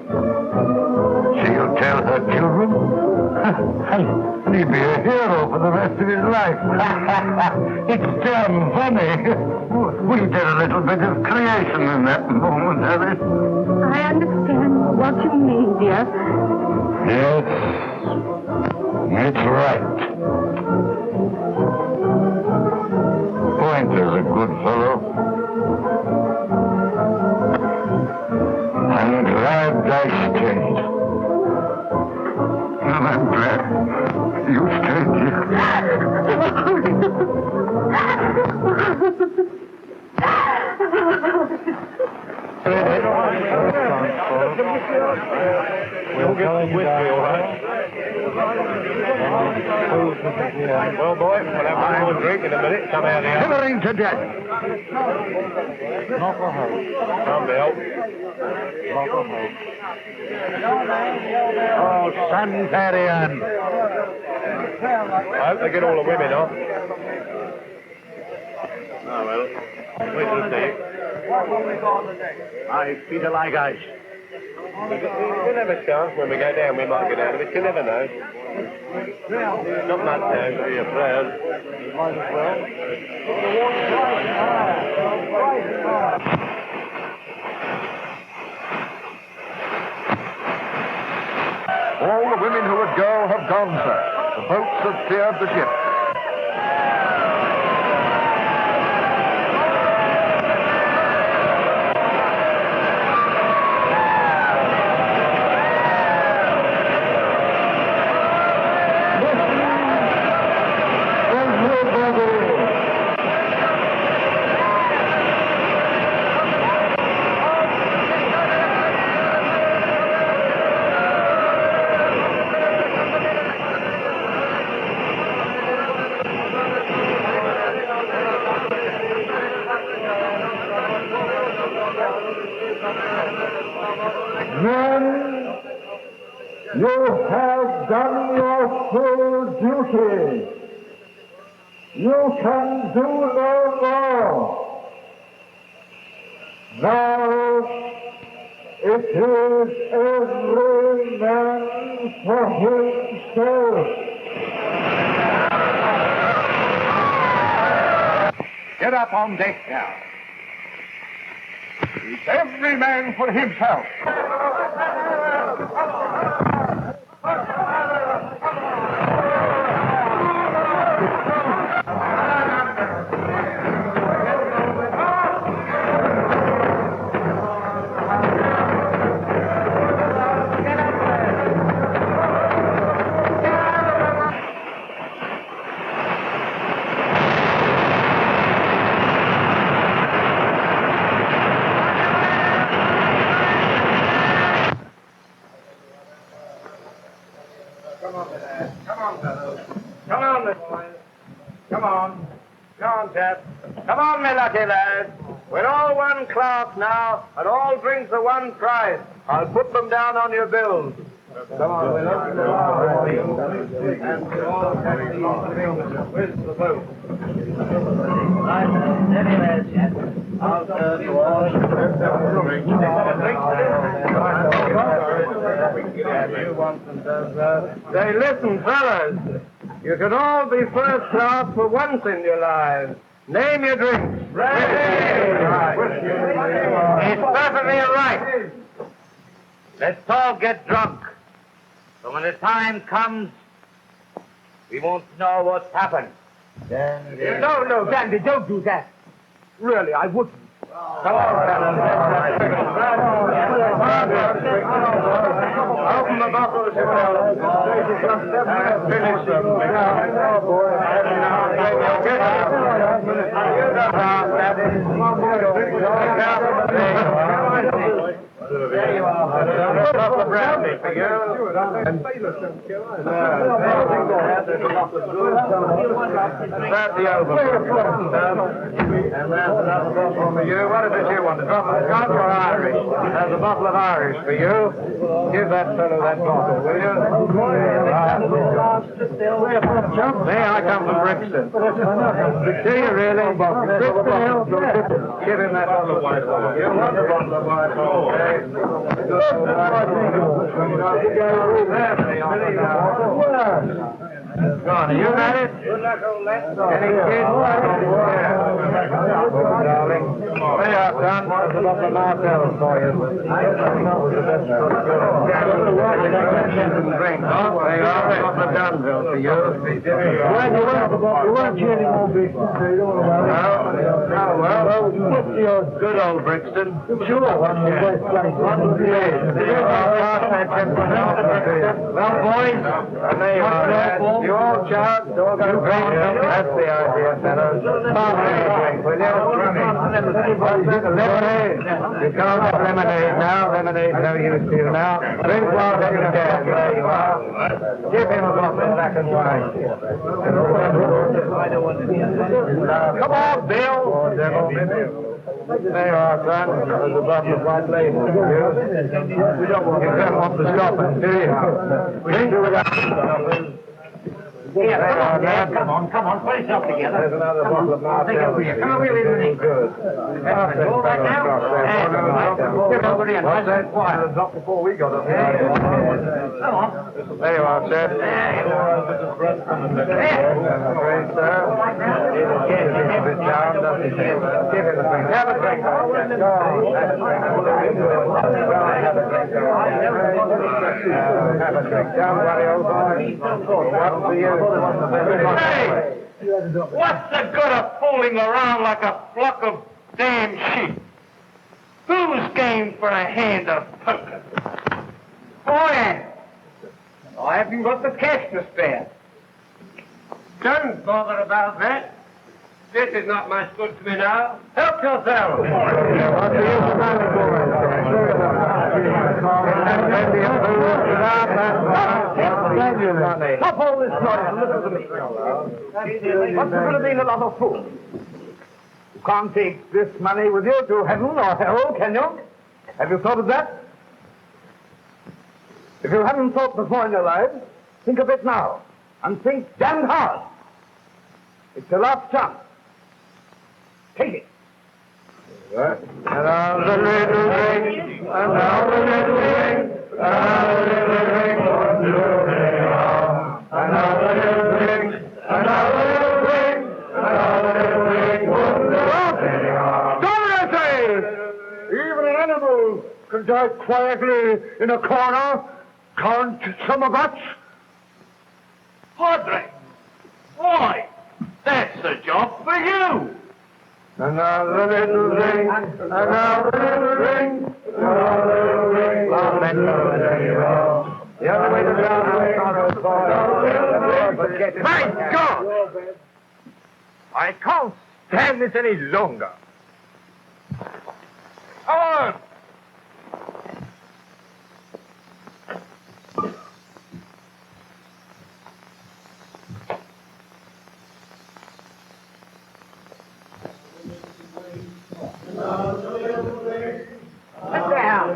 She'll tell her children, and he'll be a hero for the rest of his life. It's damn funny. We did a little bit of creation in that moment, Alice. I understand what you mean, dear. Yes, it's right. Pointer's a good fellow. I'm glad I stayed. And I'm glad you stayed We'll get some whiskey, all right? Well, boy, we'll have one more drink in a minute. Come out here. Shivering to death. Come, Bill. Oh, Santarian. I hope they get all the women off. Oh, well. Wait till see. My feet are like ice. We'll have a chance when we go down. We might get out of it. You never know. Not much time to be afraid. Might as well. All the women who would go have gone, sir. The boats have cleared the ship. Men, you have done your full duty. You can do no more. Now it is every man for himself. Get up on deck now. It's every man for himself. Come on, my lucky lads. We're all one class now, and all brings the one prize. I'll put them down on your bills. Come on, we'll open the bar. And we'll all carry where's the boat? Steady, lads, yes. I'll serve you all. Say, listen, fellas. You can all be first class for once in your lives. Name your drinks. Right. It's perfectly all right. Let's all get drunk. So when the time comes, we won't know what's happened. No, Dandy, don't do that. Really, I wouldn't. Come on, fellas. Open the bottles, you fellas. Finish them. There you are. brandy for you. That's the overflow. And there's another bottle for you. What is it you want? A drop of Scotch or Irish? There's a bottle of Irish for you. Give that fellow that bottle, will you? Hey, I come from Brixton. Do you really? Brixton? Give him that bottle of white wine. You want a bottle of white wine, okay? Go on, you got it? Any kids? Darling. There you are, son. There's a bottle of Martell for you. Drink. There you are. A bottle of Dunville for you. You weren't cheering all Brixton, so you don't want to worry. No, well, what's your good old Brixton? Sure. Well, boys, there you are. You all shout, all go drink. That's the idea, fellows. Pass me a drink, will you? Lemonade. You can't have lemonade now. Lemonade, no use to you now. Drink while you can. There you are. Give him a bottle of black and white. Come on, Bill. There you are, son. There's a bottle of white label for you. You don't want to stop it, do you? Drink it without stopping. Here, come on, put yourself together. There's another bottle of Martell. Come on, we'll leave it in. Good. All right now? Get over here. What's that? Quiet. Not before we got up there. Come on. There you are, sir. Great, sir. He's a bit down, doesn't he? Give him a drink. Have a drink. Go on. Have a drink. Don't worry, old boy. What's the use? Hey! What's the good of fooling around like a flock of damn sheep? Who's game for a hand of poker? Boy, I haven't got the cash to spare. Don't bother about that. This is not much good to me now. Help yourself. Stop all this noise and listen to me. What's going to be a lot of fool? You can't take this money with you to heaven or hell, can you? Have you thought of that? If you haven't thought before in your lives, think of it now. And think damn hard. It's your last chance. Take it. Another little ring, another little ring, another little ring, another little ring, another little ring, another little ring, don't I say? Even an animal can die quietly in a corner. Can't some of us? Padre, why? That's a job for you. Another little ring, another little ring, another little ring. The other way to down, my God! I can't stand this any longer. Oh! Sit down.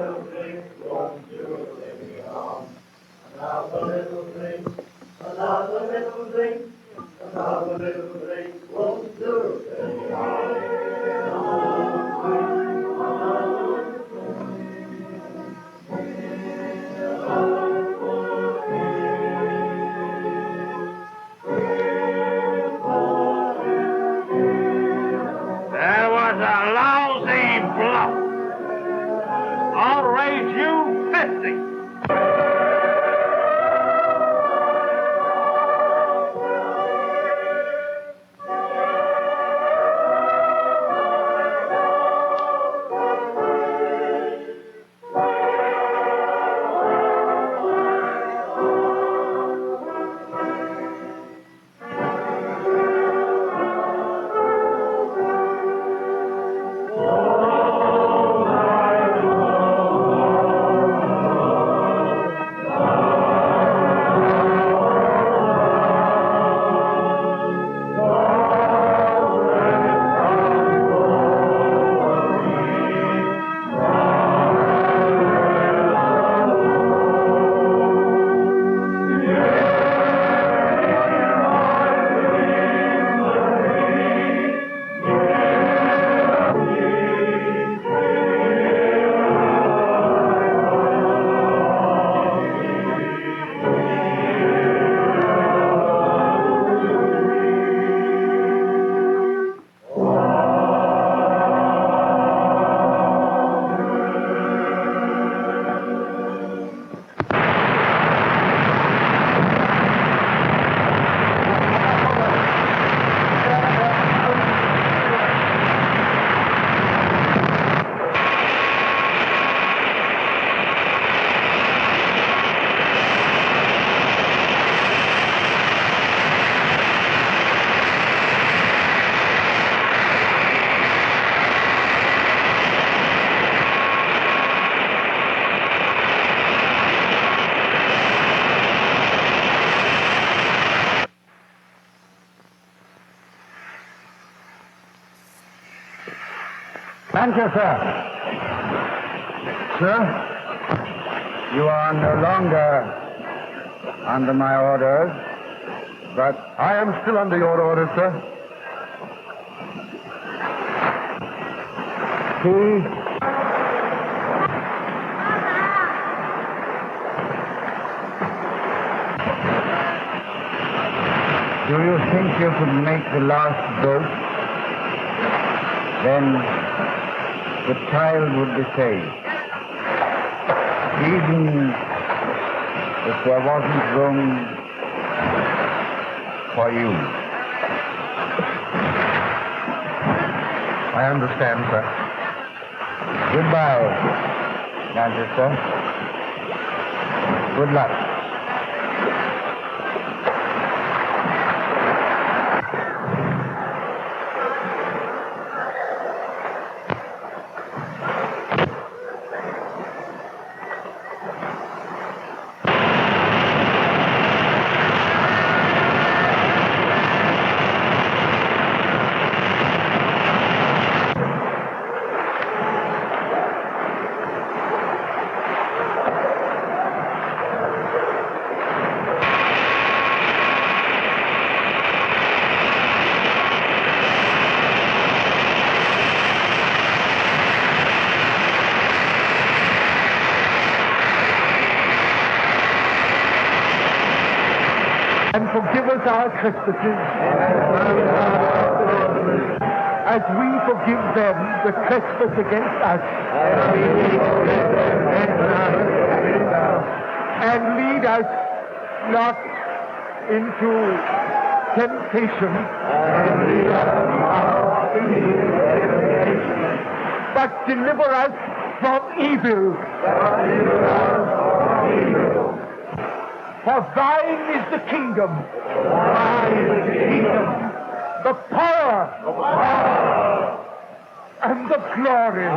That was a lousy bluff. I'll raise you 50. Thank you, sir. Sir, you are no longer under my orders, but... I am still under your orders, sir. Do you think you could make the last boat? Then the child would be saved. Even if there wasn't room for you. I understand, sir. Goodbye, Manchester. Good luck. And forgive us our trespasses, as we forgive them that trespass against us. And lead us not into temptation, but deliver us from evil. For thine is the kingdom, the power, and the glory.